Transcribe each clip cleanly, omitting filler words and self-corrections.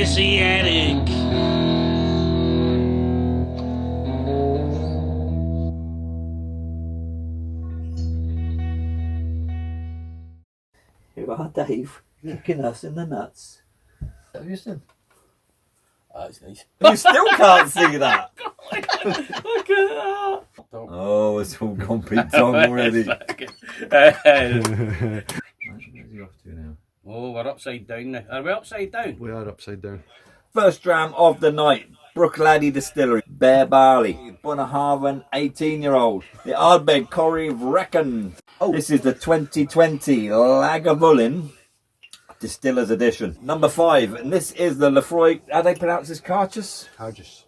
Asiatic. Here are Dave, kicking us in the nuts. Have you seen? That's nice. You still can't see that. Look at that. Oh, it's all gone Pete Tong already. Where's he off to now? Oh, we're upside down now. Are we upside down? We are upside down. First dram of the night. Bruichladdich Distillery. Bere Barley. Bunnahabhain 18-year-old. The Ardbeg Corryvreckan. This is the 2020 Lagavulin Distiller's Edition. Number 5. And this is the Laphroaig. How do they pronounce this? Cairdheas? Cairdheas.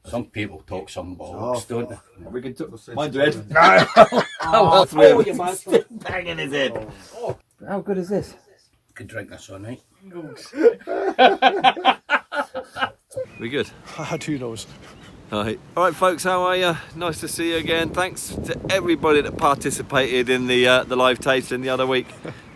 Some people talk some bollocks, don't they? We can talk. Mine's red. Oh, You're banging his head. How good is this? Could drink this all night. We good? Who knows? All right, folks, how are you? Nice to see you again. Thanks to everybody that participated in the live tasting the other week.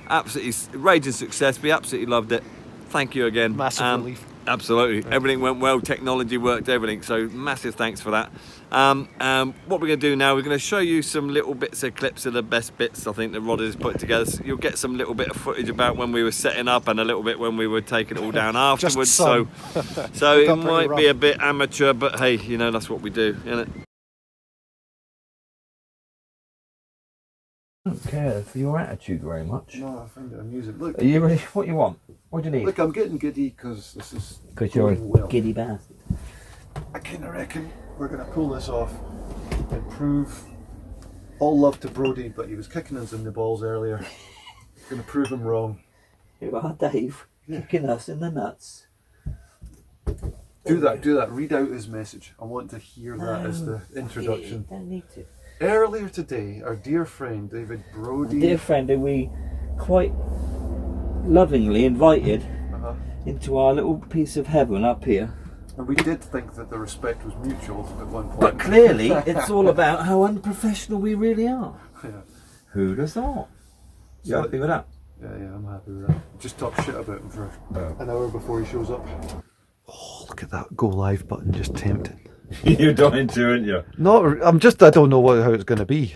Absolutely raging success. We absolutely loved it. Thank you again. Massive relief. Absolutely. Everything went well. Technology worked, everything. So massive thanks for that. What we're going to do now, we're going to show you some little bits of clips of the best bits I think that Rodders put together. So you'll get some little bit of footage about when we were setting up and a little bit when we were taking it all down afterwards. So it might be a bit amateur, but hey, you know, that's what we do, isn't it? I don't care for your attitude very much. No, I find it amusing. Look, Are you ready? What you want? What do you need? look, I'm getting giddy because this is Because you're a going well. giddy bastard. I kind of reckon we're going to pull this off and prove all love to Brody, but he was kicking us in the balls earlier. Going to prove him wrong. Here are Dave, kicking us in the nuts. Do that. Read out his message. I want to hear that as the introduction. Don't need to. Earlier today, our dear friend David Brody. Dear friend, who we quite lovingly invited into our little piece of heaven up here. And we did think that the respect was mutual at one point. But clearly, it's all about how unprofessional we really are. Yeah. Who'd have thought? You happy with that? Yeah, I'm happy with that. Just talk shit about him for an hour before he shows up. Oh, look at that go live button, just tempting. You're dying to, aren't you? No, I don't know how it's going to be.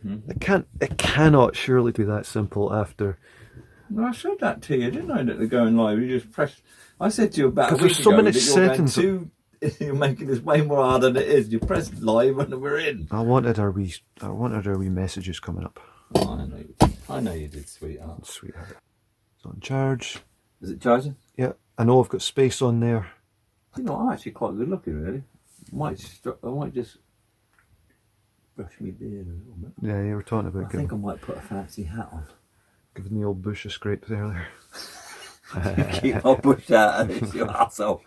It cannot surely be that simple after. No, I said that to you, didn't I? That they're going live. You just press. I said to you about a week there's so ago many that settings. you're making this way more hard than it is. You press live and we're in. I wanted our wee messages coming up. Oh, I know you did, sweetheart. Sweetheart. It's on charge. Is it charging? Yeah, I know I've got space on there. You know, I'm actually quite good looking, really. I might just brush me beard a little bit. Yeah, you were talking about I think I might put a fancy hat on. giving the old bush a scrape earlier. Keep my bush out, you arsehole.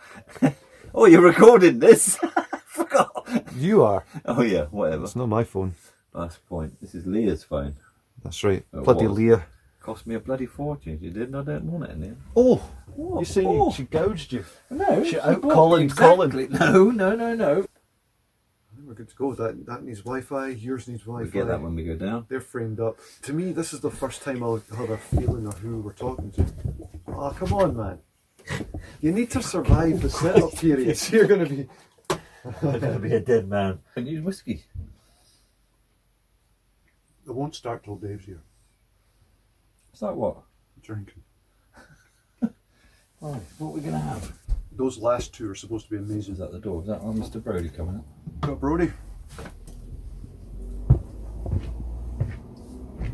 Oh, you're recording this? Forgot. You are. Oh yeah, whatever. It's not my phone. That's the point. This is Leah's phone. That's right. It Bloody was. Leah. Cost me a bloody fortune. You did, and I don't want it in there. Oh, What? you're saying Oh. she gouged you? No, She bought out me Colin. exactly. No. I think we're good to go. That needs Wi-Fi. Yours needs Wi-Fi. We get that when we go down. They're framed up. To me, this is the first time I'll have a feeling of who we're talking to. Oh, come on, man. You need to survive the setup period. So you're going to be... I'm going to be a dead man. And use whiskey. It won't start till Dave's here. It's like what? Drinking. Right, what are we going to have? Those last two are supposed to be amazing. Is that the door? Is that Mr. Brody coming up? Got Brody.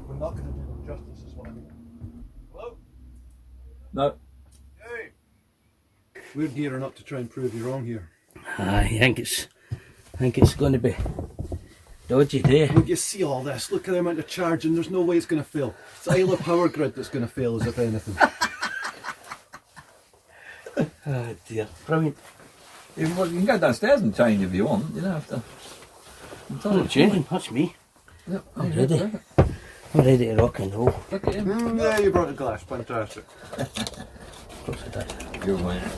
We're not going to do them justice, is what I mean. Hello? No. Hey! We're gearing up to try and prove you wrong here. I think it's going to be dodgy there. Look, you see all this. Look at the amount of charging. There's no way it's going to fail. It's the Islay power grid that's going to fail, as if anything. Oh dear, brilliant. You can go downstairs and change if you want. You don't have to. I'm not changing, that's me. Yep, I'm ready. I'm ready to rock and roll. Look at him. Yeah, you brought a glass. Fantastic. Of course I did. Good man.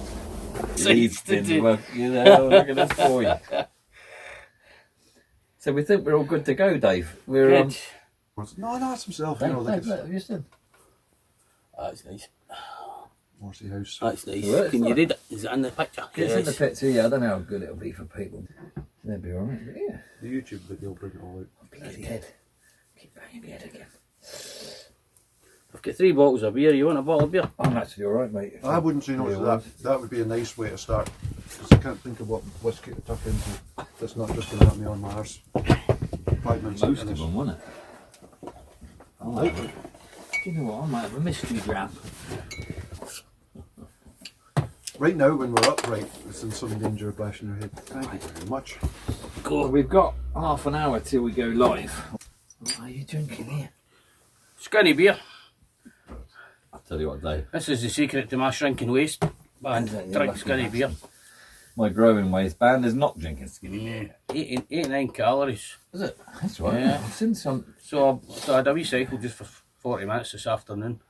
Seems to do. Well, you know, look at this boy. So we think we're all good to go, Dave. We're Good. No, it's himself. You know, like it's... Have you seen? That's nice. Horsey House. That's nice. Where is Can you that? read it? Is it in the picture? It's in the pits here. I don't know how good it'll be for people. They'll be alright, but yeah. The YouTube video will bring it all out. Bloody head. Keep banging your head again. I've got 3 bottles of beer. You want a bottle of beer? I'm actually alright, mate. I wouldn't say no Yeah, to well. that. That would be a nice way to start. Because I can't think of what whiskey to tuck into that's not just going to have me on my arse. 5 minutes Most into of this. them, wasn't it? I might have, do you know what? I might have a mystery dram. Right now, when we're upright, it's in some danger of bashing your head. Thank you very much. Well, we've got half an hour till we go live. What are you drinking here? Skinny beer. I'll tell you what, Dave. This is the secret to my shrinking waist. Man, Is that your drink lucky skinny beer. My growing waistband is not drinking skinny. 89 calories. Is it? That's right. Yeah. I've seen some. So I had a wee cycle just for 40 minutes this afternoon.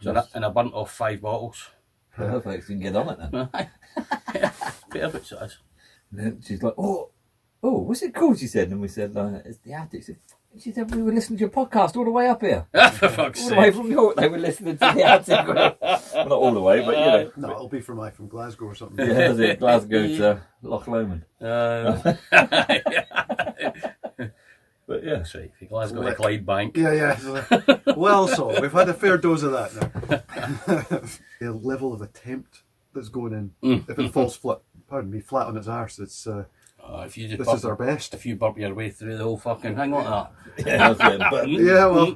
So Yes. and I burnt off 5 bottles. Perfect. You can get on it then. Perfect it is. And then she's like, oh, what's it called? She said, and we said, it's the attic. She said we were listening to your podcast all the way up here. For fuck's All the way sake. from York, they were listening to the attic. Well, not all the way, but you know. No, it'll be from Glasgow or something. Yeah, that's it. Glasgow to Loch Lomond. But yeah. That's right. If Glasgow to Clydebank. Yeah. Well, so we've had a fair dose of that now. The level of attempt that's going in, if it falls flat on its arse, it's If you just this burp, is our best. if you burp your way through the whole fucking thing like that. Yeah, that's it. But Yeah, well,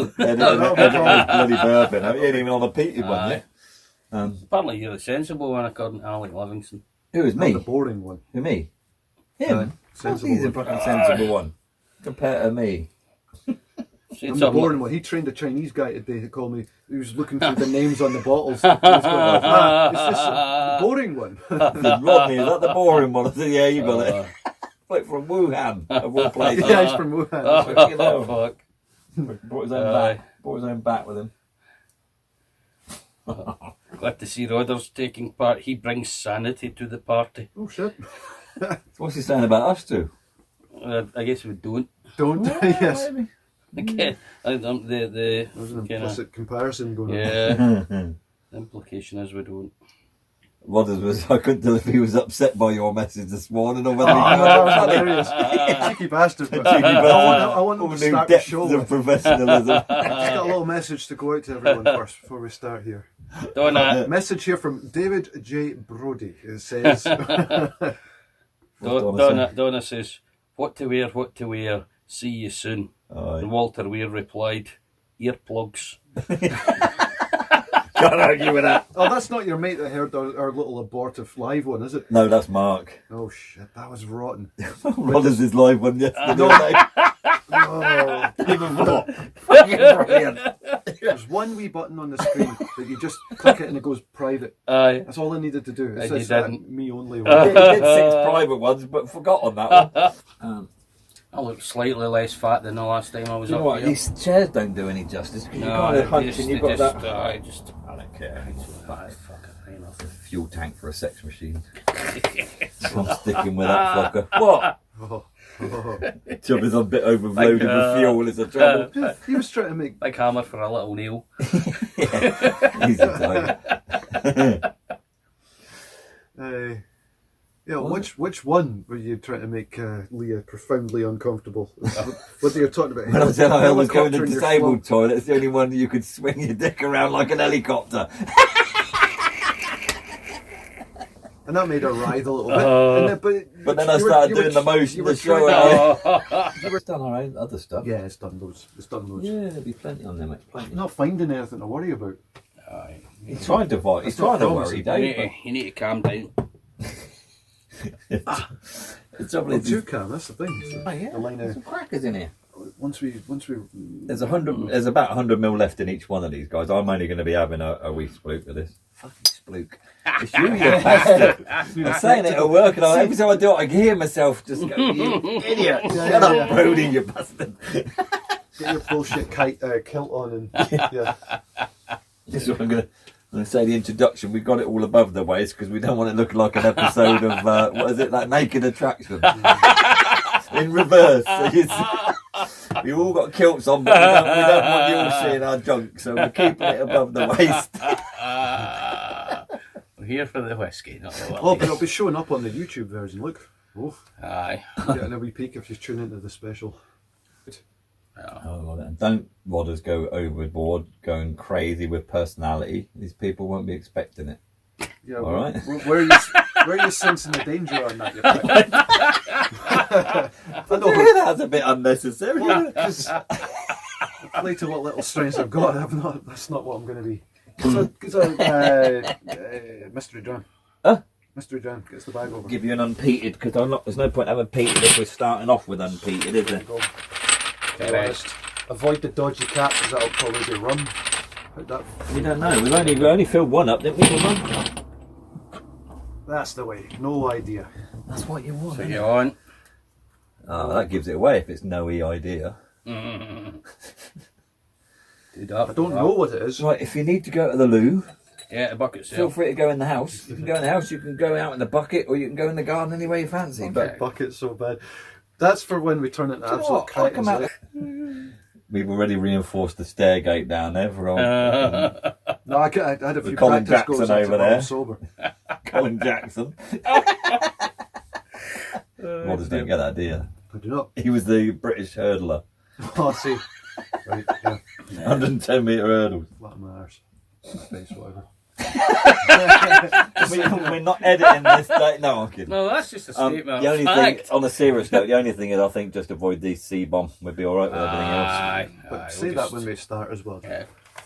bloody burping. You ain't even on the peated one yet. Apparently you're the sensible one according to Alec Livingston. Who is I'm me? the boring one. Who, me? Him? Aye, sensible He's a one. fucking sensible one. Compared to me. Said I'm the something boring one. He trained a Chinese guy today to call me. He was looking through the names on the bottles. He was going, is this the boring one? Rodney, is that the boring one? I said, yeah, you got it. Like from Wuhan, of all places. Yeah, he's from Wuhan. You know. fuck. Brought his own bat. Brought his own bat with him. Glad to see Rodders taking part. He brings sanity to the party. Oh shit! What's he saying about us two? I guess we don't. Don't. Yes. Maybe. Again, the There's an kinda- implicit comparison going on. yeah. The implication is we don't. Rodders was, I couldn't tell if he was upset by your message this morning or whether he That was hilarious. Cheeky bastard. But Cheeky bastard. I want him all to new start the depths show. of With. professionalism. Just got a little message to go out to everyone first before we start here. Donna, Message here from David J. Brody. It says, Donna says, what to wear, see you soon. Aye. And Walter Weir replied, earplugs. Can't argue with that. "Oh, that's not your mate that heard our little abortive live one, is it?" No, that's Mark. Oh shit, that was rotten. Rodders' his live one yesterday. Oh, Even more. Fucking brilliant. there's one wee button on the screen that you just click it and it goes private. Aye. That's all I needed to do. It's And you just that didn't. me only He one. did 6 private ones, but forgot on that one. I look slightly less fat than the last time I was You know up what? here. These chairs don't do any justice. You No, kind of hunch and you've got that. I just I don't care. fuck it, enough. Fuel tank for a sex machine. I'm sticking with that fucker. What? Oh, oh. Job is a bit overloaded with fuel. It's a trouble. He was trying to make. Big hammer for a little nail. He's a type. Yeah, which one were you trying to make Leah profoundly uncomfortable? Whether you're talking about When I said I was going to helicopter in your disabled slum. toilet, it's the only one you could swing your dick around like an helicopter. And that made her writhe a little bit. But then I started doing the motion to show her. We've done our own other stuff. Yeah, it's done loads. It's done loads. Yeah, there'll be plenty on them. Plenty. I'm not finding anything to worry about. Aye. He's trying to fight. He's trying to worry, Dave. You need to calm down. The trouble Well, is, too calm. That's the thing. It's oh, yeah, the line there's of, some crackers in here. once we. There's about 100 mil left in each one of these guys. I'm only going to be having a wee spluke of this. Fucking spluke. It's you, you bastard. I'm saying it at work, and every time I do it, I hear myself just go, you idiot. Shut up, Brody, you bastard. Get your bullshit kilt on and yeah. This is what I'm going to say, the introduction. We got it all above the waist because we don't want it looking like an episode of, what is it, that Naked Attraction. In reverse. So we've all got kilts on, but we don't want you all seeing our junk, so we're keeping it above the waist. here for the whiskey, not the Oh, but willies. it'll be showing up on the YouTube version. Look. Oh, Aye. getting a wee peek if you tune into the special. Oh, well then. Don't Rodders go overboard, going crazy with personality. These people won't be expecting it. Yeah. All right. Where are you sensing the danger on that? I know. That's a bit unnecessary. Well, 'cause play to what little strengths I've got. That's not what I'm going to be. Mystery dram. Huh? Mystery dram gets the bag over. Give you an unpeated, because there's no point having peated if we're starting off with unpeated, is there? Go. Be honest. Avoid the dodgy cap because that'll probably be rum. We don't know. We only filled one up, didn't we? That's the way. No idea. That's what you want. So you on? Oh, that gives it away if it's no idea. Dude, up. I don't know what it is. Right, if you need to go to the loo, Yeah, the bucket's feel there. free to go in the house. You can go in the house, you can go out in the bucket, or you can go in the garden any way you fancy. That bucket's so bad. That's for when we turn it into Do you know absolute what? I'll come cretins. out. We've already reinforced the stair gate down there for old No, I had a few Colin practice goes Jackson into over while I'm there. sober. Colin Jackson. Rodders don't get that, do you? I do not. He was the British hurdler. Oh, I see. Right, yeah. 110 metre hurdles. Flat on my arse. Face, whatever. We're not editing this day. No, I'm kidding. No, that's just a statement The of only fact. thing, on a serious note, the only thing is I think just avoid the C-bomb. We'd be alright with everything else. Aye, But aye, say we'll that just- when we start as well. Yeah.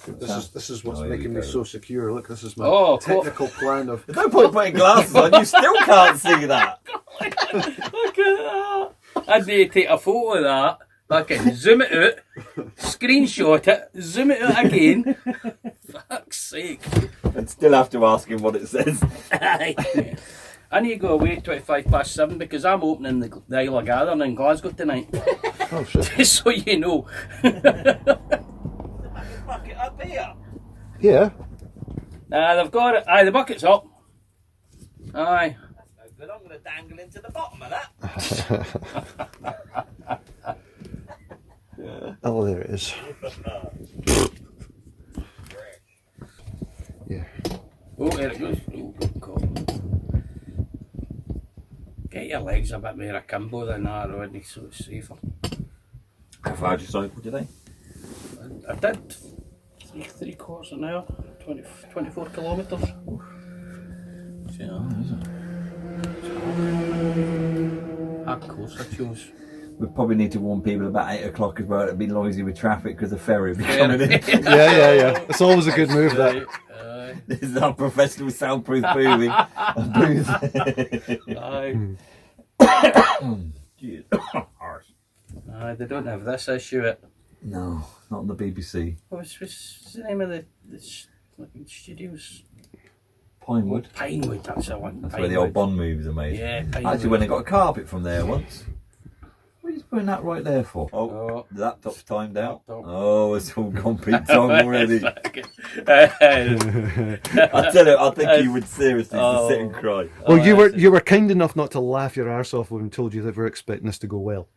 This is what's Oh, here making we me go. so secure. Look, this is my Oh, technical plan of. There's no point putting glasses on, you still can't see that. Look at that. I'd need to take a photo of that. I can zoom it out, screenshot it, zoom it out again. Fuck's sake. And still have to ask him what it says. I need to go away at 7:25 because I'm opening the Islay Gathering in Glasgow tonight. Oh shit! Just so you know. Bucket up here. Yeah. They've got it. Aye, the bucket's up. Aye. That's no good. I'm going to dangle into the bottom of that. Oh, there it is. Yeah. Oh, there it goes. Oh, cool. Get your legs a bit more akimbo than that, Rodney, so it's safer. How far did you cycle today? I did 3/4 an hour, 24 kilometres. How close I chose. We probably need to warn people about 8 o'clock as well. It'd be noisy with traffic because the ferry will be coming in. Yeah. It's always a good move. That. This is our professional soundproof booth. Aye. Aye, they don't have this issue. No, not on the BBC. What's the name of the studios? Pinewood. Pinewood, that's the one. That's where the old Bond movies are made. Yeah, I actually Pinewood. went and got a carpet from there once. What are you putting that right there for? Oh, Oh. the laptop's timed out. Laptop. Oh, it's all gone Pete Tong already. I I tell you, I think you would seriously just sit and cry. Well, you were kind enough not to laugh your arse off when we told you that we're expecting this to go well.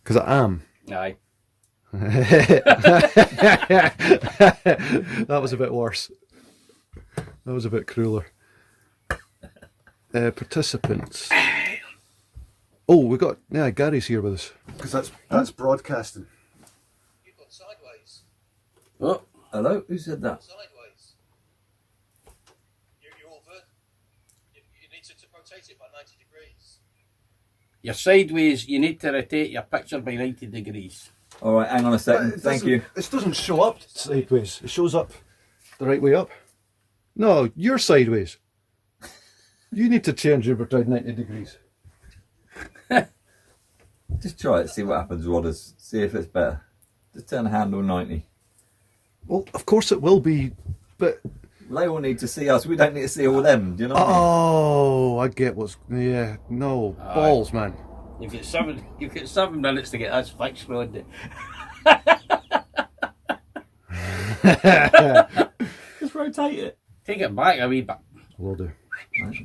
Because I am. Aye. That was a bit worse. That was a bit crueler. Participants. Oh, we got Gary's here with us. Because that's broadcasting. You've got sideways. Oh, Hello, who said that? Sideways. You're all good. You need to rotate it by 90 degrees. you're sideways. You need to rotate your picture by 90 degrees. All right, hang on a second. Thank you. This doesn't show up sideways. It shows up the right way up. No, you're sideways. You need to change your rotate 90 degrees. Just try it, see what happens, Rodders. See if it's better. Just turn the handle 90. Well, of course it will be, but... They all need to see us. We don't need to see all them. Do you know what I mean? Oh, I get what's... Yeah, no. Balls, man. You've got 7 minutes to get this fixed, Rodney. Just rotate it. Take it back a wee bit. Will do. Right,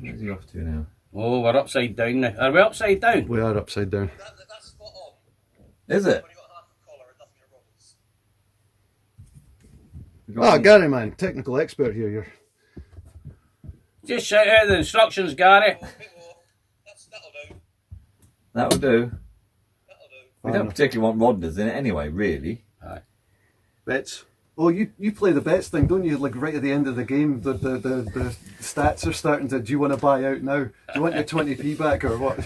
where's he off to now? Oh, we're upside down now. Are we upside down? We are upside down. That's spot on. Is it? When you've got half a collar and nothing Ah, Gary, man, technical expert here. You're. Just shout out the instructions, Gary. That'll do. We don't particularly want Rodders in it anyway, really. Aye. Bets. Oh, you play the bets thing, don't you? Like right at the end of the game, the stats are starting to. Do you want to buy out now? Do you want your 20p back or what?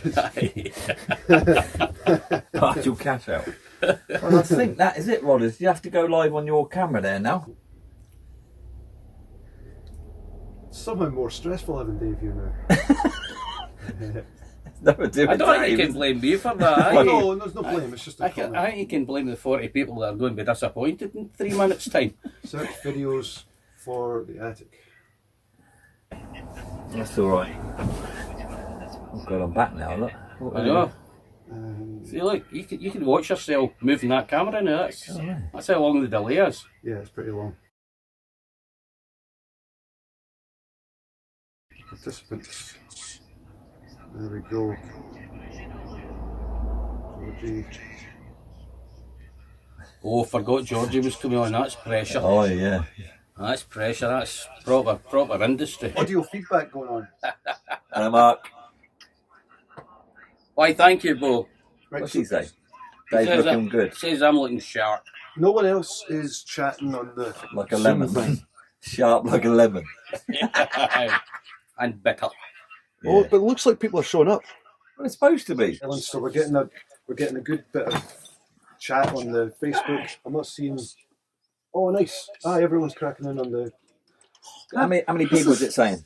Partial cash out. Well, I think that is it, Rodders. You have to go live on your camera there now. Somehow more stressful having Dave here now. I don't think you can blame me for that. No, there's no blame. It's just a comment. I think you can blame the 40 people that are going to be disappointed in 3 minutes' time. Search videos for the attic. That's all right. Oh God, I'm back now. Look. I know. See, look, you can watch yourself moving that camera now. That's how long the delay is. Yeah, it's pretty long. Participants. There we go. Georgie. Oh, forgot Georgie was coming on. That's pressure. Oh yeah. That's pressure. That's proper industry. Audio feedback going on. And Mark. Why, thank you, Bo. Right, What's he say? Says Dave's looking good. Says I'm looking sharp. No one else is chatting on the Like a Zoom lemon. thing. Sharp like a lemon. And bitter. Oh, Yeah. but it looks like people are showing up. Well, it's supposed to be. So we're getting a good bit of chat on the Facebook. I'm not seeing. Oh, nice! Ah, everyone's cracking in on the. How many people is it saying?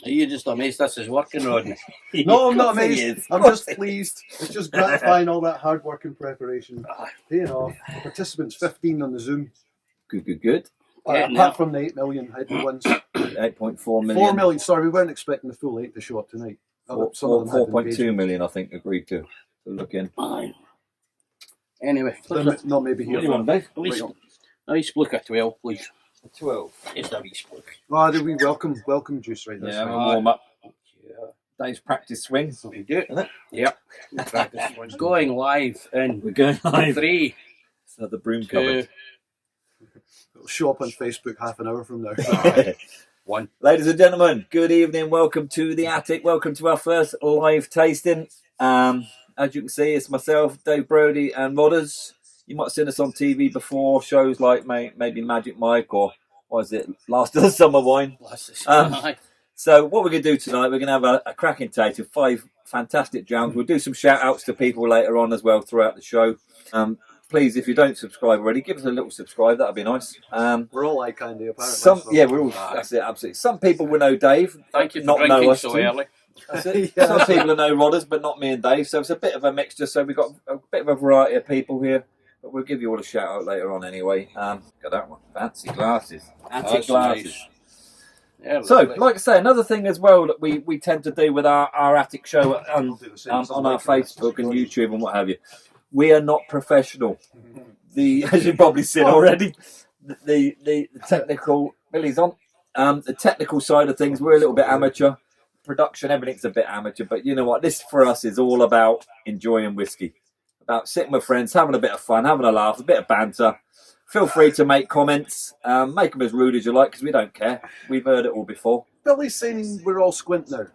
Are you just amazed this is working, Rodney? No, I'm not amazed. I'm just pleased. It's just gratifying all that hard work and preparation paying off. The participants 15 on the Zoom. Good. Apart from the 8 million hidden ones. 8.4 million. 4 million. Sorry, we weren't expecting the full 8 to show up tonight. Some of them had 4.2 engagement. million, I think, agreed to look in. Aye. Anyway, Not maybe here. What do you want, Dave? a wee spluck of 12, please. 12. Just a wee spluck. Ah, did we welcome juice right there? Yeah, we'll warm up. Dave's practice swing. We do. Isn't it? Yep. It's going live in We're going live. 3, So the broom 2, cupboard. It'll show up on Facebook half an hour from now. 1. Ladies and gentlemen, good evening. Welcome to the attic. Welcome to our first live tasting. As you can see, it's myself, Dave Brody, and Rodders. You might have seen us on TV before, shows like maybe Magic Mike or what is it, Last of the Summer Wine. So what we're going to do tonight, we're going to have a cracking taste of 5 fantastic drams. We'll do some shout outs to people later on as well throughout the show. Please, if you don't subscribe already, give us a little subscribe. That'd be nice. We're all eye candy, apparently. We're all. That's it, absolutely. Some people will know Dave. Thank you for not drinking know us so too. early. That's it. Some people will know Rodders, but not me and Dave. So it's a bit of a mixture. So we've got a bit of a variety of people here. But we'll give you all a shout out later on anyway. Got that one. Fancy glasses. Antique glasses. Nice. Yeah, So, lovely. like I say, another thing as well that we tend to do with our attic show on our Facebook and YouTube and what have you. We are not professional. As you've probably seen already, the technical, Billy's on. The technical side of things, we're a little bit amateur. Production, everything's a bit amateur. But you know what? This for us is all about enjoying whiskey. About sitting with friends, having a bit of fun, having a laugh, a bit of banter. Feel free to make comments. Make them as rude as you like, because we don't care. We've heard it all before. Billy's saying we're all squint now.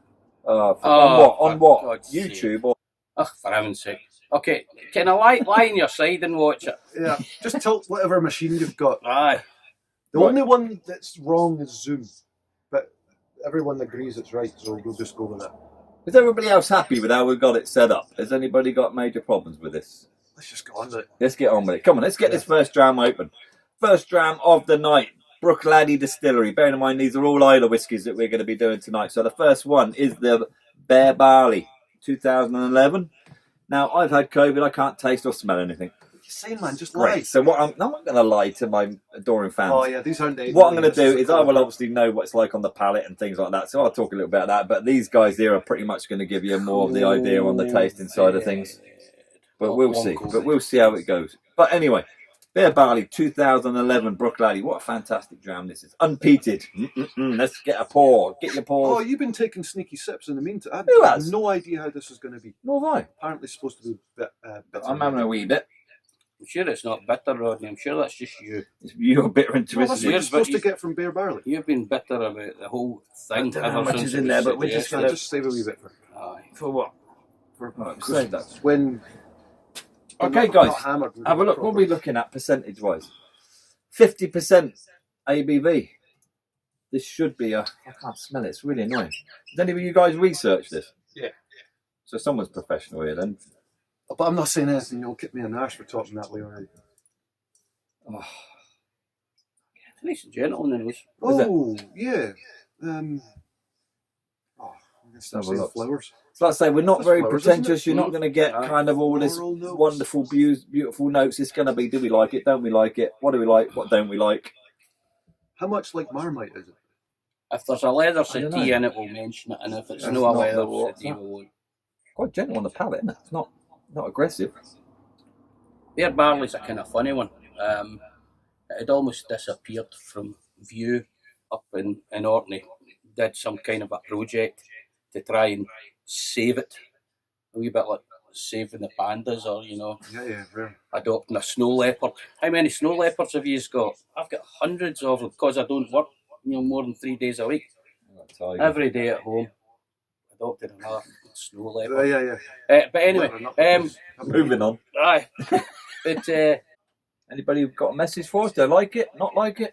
On what? God's YouTube? Or... Oh, for heaven's sake. Okay, can I lie on your side and watch it? Yeah, just tilt whatever machine you've got. Aye. The only one that's wrong is Zoom. But everyone agrees it's right, so we'll just go with it. Is everybody else happy with how we've got it set up? Has anybody got major problems with this? Let's just go on with it. Let's get on with it. Come on, let's get this first dram open. First dram of the night, Bruichladdich Distillery. Bearing in mind, these are all Islay whiskies that we're going to be doing tonight. So the first one is the Bere Barley, 2011. Now, I've had COVID. I can't taste or smell anything. What are you saying, man? Just lie. Great. So I'm not going to lie to my adoring fans. Oh, yeah, these aren't the What I'm going to do is I will obviously know what it's like on the palate and things like that. So I'll talk a little bit about that. But these guys here are pretty much going to give you more of the idea on the tasting side of things. But we'll see. But we'll see how it goes. But anyway, Bere Barley 2011 Bruichladdich. What a fantastic dram this is. Unpeated. Let's get a pour. Get your pour. Oh, you've been taking sneaky sips in the meantime. Who I have has? no idea how this is going to be. Nor have I. Apparently it's supposed to be a bit I'm having a wee bit. I'm sure it's not bitter, Rodney. I'm sure that's just you. You're bitter and Well, that's twisted. what you're Yes, supposed but to get from Bere Barley. You've been bitter about the whole thing. I don't know how ever much since is it in was there, but we're just suggested. gonna- Just save a wee bit for Aye. For what? because that. when. Okay, not guys, hammered, we have a get look. What are proper- we looking at percentage-wise? 50% ABV. This should be a... I can't smell it. It's really annoying. Has any of you guys researched this? Yeah. So someone's professional here then. But I'm not saying anything. You'll kick me an arse for talking that way already. Oh, It's nice and gentle in the nose. Oh, yeah. I guess Have that's a the look. flowers. so like I say, we're not That's very flowers, pretentious. isn't You're it? not going to get kind of all this Floral notes. wonderful, beautiful notes. It's going to be, do we like it? Don't we like it? What do we like? What don't we like? How much like Marmite is it? If there's a leather I don't settee know. in it, we'll mention it. And if it's It's no a not leather the what, settee, that? we won't. Quite gentle on the palate, isn't it? It's not aggressive. Bere Barley's a kind of funny one. It had almost disappeared from view up in Orkney. Did some kind of a project to try and save it. A wee bit like saving the pandas, or, you know, Yeah, rare. adopting a snow leopard. How many snow leopards have you got? I've got hundreds of them because I don't work, more than 3 days a week. Every day at home. Adopted another snow leopard. Yeah. But anyway, Moving on. aye. But Anybody got a message for us? Do they like it? Not like it?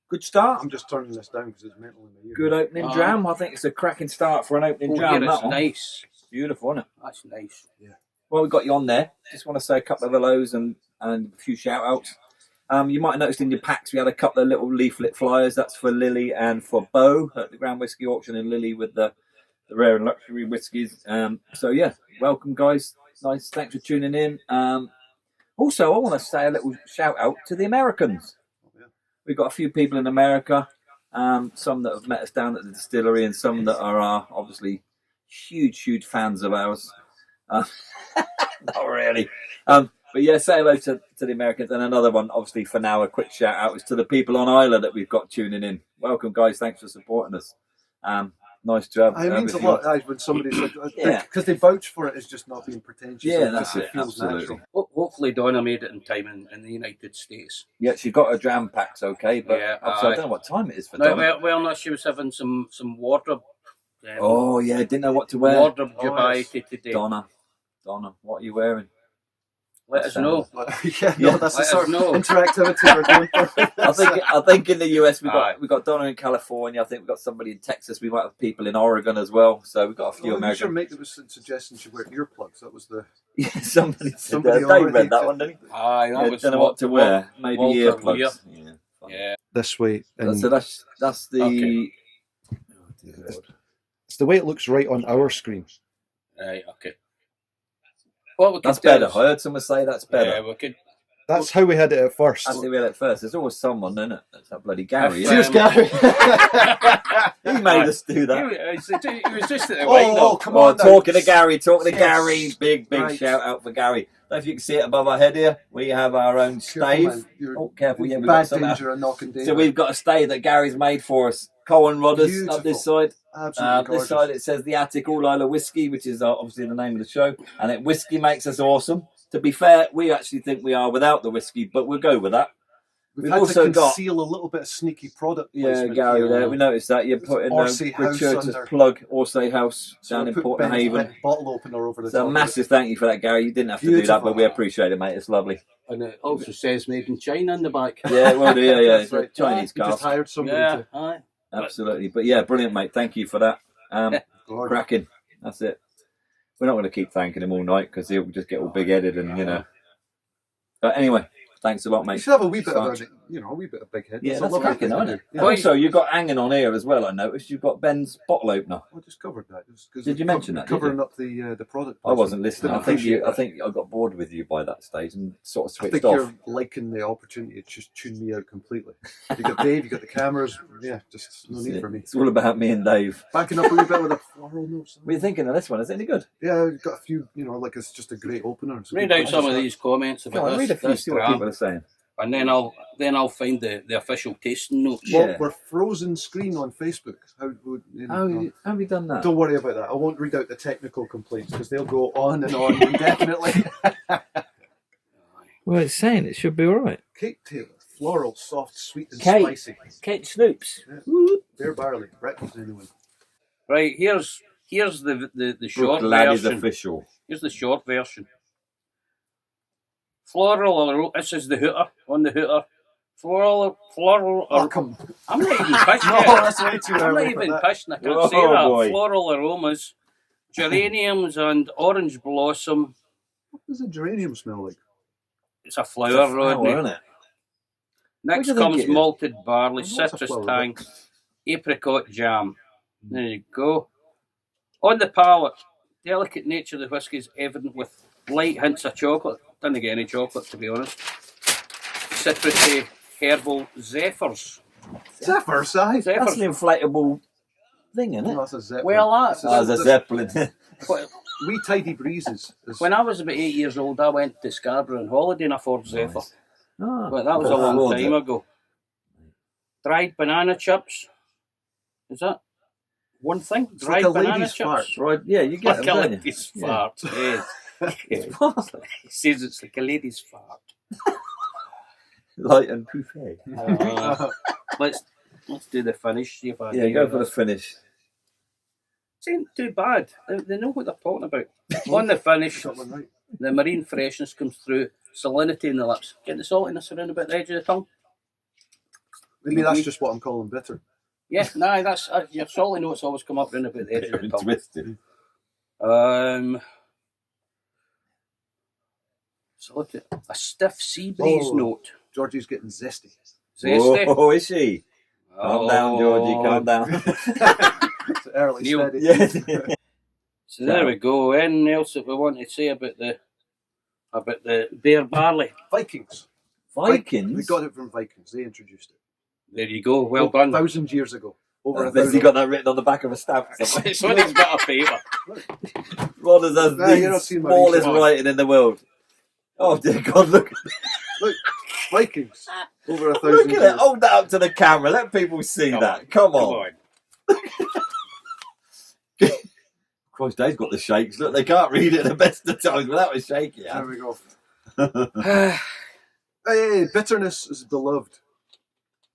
Good start. I'm just turning this down because it's mental in the ear. Good opening dram. I think it's a cracking start for an opening oh, dram. yeah, That it's one. nice. Beautiful, isn't it? That's nice. Well, we've got you on there. Just want to say a couple of hellos and a few shout outs. You might have noticed in your packs we had a couple of little leaflet flyers. That's for Lily and for Bo at the Grand Whisky Auction, and Lily with the rare and luxury whiskies. So yeah, welcome guys. Nice, thanks for tuning in. Also, I want to say a little shout out to the Americans. We've got a few people in America, some that have met us down at the distillery, and some that are obviously huge fans of ours. Not really. But yeah, say hello to the Americans. And another one, obviously, for now, a quick shout out is to the people on Islay that we've got tuning in. Welcome, guys. Thanks for supporting us. Nice to have. It means a lot when somebody's like, Yeah. because they vouch for it as just not being pretentious. Yeah, It that's just it. feels Absolutely. natural. Hopefully Donna made it in time in the United States. Yeah, she got her dram packs okay, but Yeah, obviously I don't know what time it is for No, Donna. no, she was having some wardrobe. Oh, yeah, didn't know what to wear. Wardrobe Oh, Dubai yes. today. Donna, what are you wearing? Let us know. Yeah, no, that's the Let sort us of know. interactivity we're going for. I think in the US we Aye. got Donna in California. I think we got somebody in Texas. We might have people in Oregon as well. So we've got a few I'm American. sure mate that was suggesting she wear earplugs. That was the Yeah, somebody said Somebody Dave already read that said- one, didn't he? Aye, Yeah, that was don't know what to wear. Maybe Walter earplugs. Weir. Yeah, fine. Yeah. this way. And So that's the. Okay. Oh, dear Lord. it's the way it looks right on our screen. Right, okay. Well, we could That's do better. is- I heard someone say that's better. Yeah, we could. That's how we had it at first. That's the way at first. There's always someone, isn't it? That's that bloody Gary. Cheers, isn't it? Gary. He made us do that. He was just at the Oh, window. come Oh, on. now. talking to Gary, Yes. Gary. Big Right. shout out for Gary. I don't know if you can see it above our head here. We have our own stave. Careful, man. You're Oh, careful. Yeah, we've got bad some. danger of knocking down. So we've got a stave that Gary's made for us. Col and Rodders up this Beautiful. side. Absolutely gorgeous. This side it says the Attic All Islay Whiskey, which is obviously the name of the show. And it whiskey makes us awesome. To be fair, we actually think we are without the whiskey, but we'll go with that. We've We've had also to got- conceal a little bit of sneaky product Yeah, placement Gary, here. there. We noticed that. You put in Orsay House gratuitous under. plug, Orsay House, So down we in put Portnahabhain. Ben's bottle opener over the So top a of massive thank you for that, Gary. You didn't have to do that, Beautiful. but we appreciate it, mate. It's lovely. And it also says made in China in the back. Yeah, well, yeah, it. it's a Right. Chinese We just cast. hired somebody Yeah, to aye. Absolutely. But yeah, brilliant, mate. Thank you for that. Gorgeous. Cracking. That's it. We're not going to keep thanking him all night because he'll just get all big headed and, you know. But anyway, thanks a lot, You mate. should have a wee bit Thanks. of a wee bit of big head. Yeah, It's a that's lovely cracking, thing to isn't it? do. Yeah. Also, you've got hanging on here as well, I noticed. You've got Ben's bottle opener. I just covered that. Just 'cause Did you we're mention that, did Covering you? up the product. I wasn't listening. Didn't I think appreciate that. I got bored with you by that stage and sort of I switched think off. you're liking the opportunity to just tune me out completely. You got Dave, you got the cameras. Yeah, just no need for me. It's all about me and Dave. Backing up a wee bit with a floral note. What are you thinking of this one? Is it any good? Yeah, I've got a few. Like it's just a great opener. It's a Read good out some of process. these comments Go about on, this, read a few, this see what dram, people are saying. and then I'll find the official tasting notes. Well, Yeah. we're frozen screen on Facebook. How would How have you done that? Don't worry about that. I won't read out the technical complaints because they'll go on and on indefinitely. Well, it's saying it should be all right. Cape Taylor, floral, soft, sweet and Kate. spicy. Kate Snoops. Yeah. Bare barley, breakfast anyone. Right, here's the short Bruichladdich is version. official. Here's the short version. Floral, this is the hooter, on the hooter. Floral, Oh, come. I'm not even pissed No, yet. that's way too I'm early not for even that. pissed and I can't Oh, say that. boy. Floral aromas, geraniums and orange blossom. What does a geranium smell like? It's a It's a flower, flower, Rodney. isn't it? What Next do you think comes it is? malted barley, What's a citrus flower, tang, apricot jam. There you go. On the palate, delicate nature of the whisky is evident with light hints of chocolate. Didn't get any chocolate, to be honest. Citrusy herbal zephyrs. Zephyr size. That's an inflatable thing, isn't it? No, that's a Zeppelin. Well, that's Oh, there's a Zeppelin. Wee tidy breezes. Is, when I was about 8 years old, I went to Scarborough on holiday in a Ford Zephyr. Oh, But that was a Ford long time Zephyr. ago. Dried banana chips. Is that one thing? It's Dried like a banana lady's chips. fart. Right, yeah, you get Like them, a don't you? lady's Yeah. fart. Yes. He says it's like a lady's fart. Light and buffet. Let's do the finish. See if I Yeah, can go do for the this. finish. It ain't too bad. They know what they're talking about. On the finish, got one right. the marine freshness comes through. Salinity in the lips. Get the saltiness around about the edge of the tongue. Maybe that's just what I'm calling bitter. Yeah, no, that's your salty notes always come up around about the edge of the tongue. Twisted. So look at a stiff sea breeze Oh. note. Georgie's getting zesty. Zesty. Oh, is she? Calm down, Georgie, calm down. It's early Neil. steady. Yeah. So there we go. Anything else that we want to say about the Bare Barley? Vikings. They Vikings? got it from Vikings. They introduced it. There you go. Well done. 1,000 years ago. Over I a bet thousand. you got that written on the back of a stamp somewhere. It's on his bit of paper. Rodders has No, you're the not seeing my smallest research. writing in the world. Oh dear God, look. Look, Vikings. Over 1,000 Look at years. it. Hold that up to the camera. Let people see that. Come on. Christ, Dave's got the shakes. Look, they can't read it at the best of times without a shake. There Yeah. we go. Hey, bitterness is beloved.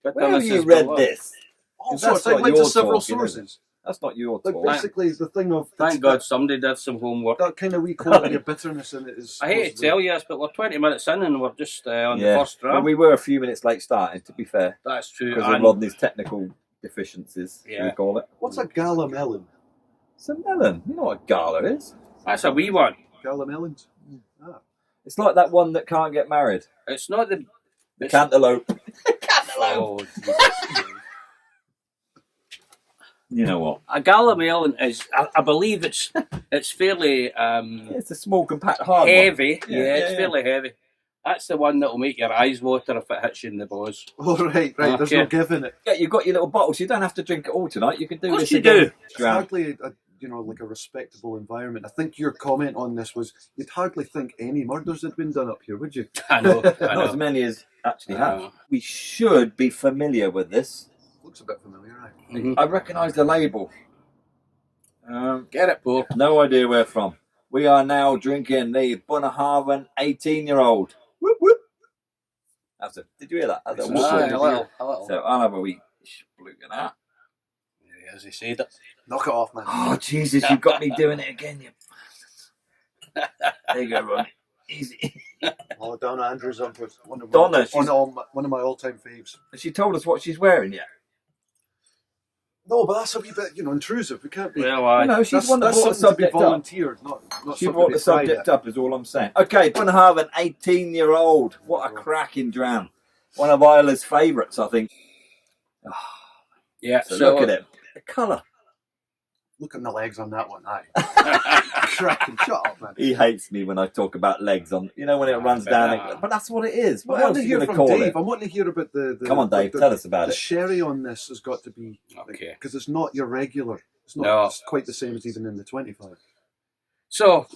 Where have you read this? All That's sorts. I not went to your several talking, is it? sources. That's not your Like talk. basically, the thing of Thank God somebody did some homework. that kind of wee quality of bitterness in it is. I hate to tell you this, but we're 20 minutes in and we're just on the first Well, dram. we were a few minutes late starting, to be fair, That's true. because of And Rodney's technical deficiencies, should we Yeah. call it. What's a gala melon? It's a melon. You know what a gala is? that's a wee one. Gala melons. Ah. It's like that one that can't get married. It's not the. The cantaloupe. Oh, Jesus. You know what? A gala melon is, I believe it's fairly It's a small, compact, hard one. heavy. Yeah, Yeah, yeah, it's yeah. fairly heavy. That's the one that will make your eyes water if it hits you in the balls. Oh, right. There's no Okay. give in it. Yeah, you've got your little bottles. You don't have to drink it all tonight. You can do Of course this you again. do. It's hardly, like a respectable environment. I think your comment on this was you'd hardly think any murders had been done up here, would you? I know. I Not as know. many as actually have. know. We should be familiar with this. Looks a bit familiar, right? Mhm. I recognise the label. Get it, Paul. No idea where from. We are now drinking the Bunnahabhain 18-year-old. Whoop whoop. That's a, did you hear that? That's a It's whoop a Aye, whoop. a little, a little. So I'll have a wee spluke of that. Yeah, as he said it. Knock it off, man. Oh Jesus, you got me doing it again, you. There you go, Ron. Easy. Oh, Donna Andrews on with one of Donna, my, she's- one of my all-time faves. Has she told us what she's wearing yet? No, but that's a wee bit, intrusive. We can't be. Well, I. No, she's that's one that that's brought the something to be subject up. volunteered, not She something brought to the be fried subject at. up, is all I'm saying. Okay, Bunnahabhain 18-year-old. What a cracking dram. One of Isla's favourites, I think. Yeah, So look at it. The colour. Look at the legs on that one. Aye. Cracking. Shut up, man. He hates me when I talk about legs on, when it runs down. But that's what it is. Well, What I else want are to you hear going to from call Dave. it? I want to hear about the Come on, Dave, tell us about the it. sherry on this has got to be Okay. because it's not your regular. It's not No. it's quite the same as even in the 25. So,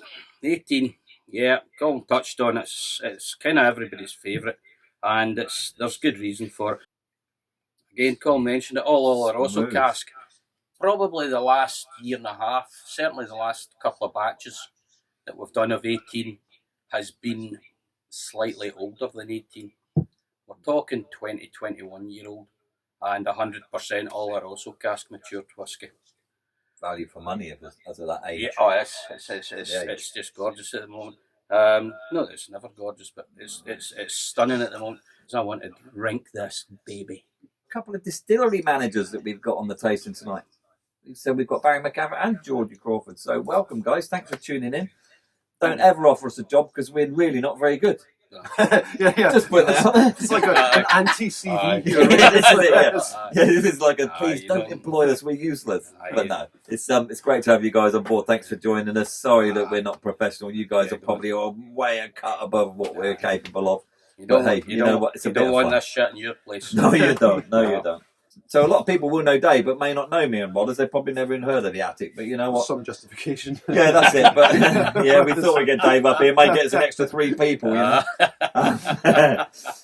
18, yeah, Colin touched on it. It's kind of everybody's favourite, and there's good reason for it. Again, Colin mentioned it, all Oloroso Smooth. cask. Probably the last year and a half, certainly the last couple of batches that we've done of 18 has been slightly older than 18. We're talking 20, 21-year-old, and 100% all are also cask matured whisky. Value for money as of that age. Yeah, oh, it's just gorgeous at the moment. No, it's never gorgeous, but it's stunning at the moment. So I want to drink this baby. A couple of distillery managers that we've got on the tasting tonight. So we've got Barry McGavin and Georgie Crawford. So welcome, guys. Thanks for tuning in. Don't ever offer us a job because we're really not very good. yeah. Just put that out there. It's like an anti-CV here. Yeah, this is it, yeah, this is like a please you don't don't- employ us. We're useless. But no, it's great to have you guys on board. Thanks for joining us. Sorry that we're not professional. You guys are probably way a cut above what we're capable of. You But don't, hey, you know what? It's a you bit don't of want fun. this shit in your place. No, you don't. No, you don't. So a lot of people will know Dave, but may not know me and Rodders. They've probably never even heard of the attic. But you know what? Some justification. Yeah, that's it. But yeah, we thought we'd get Dave up here. Might get us an extra 3 people. You know?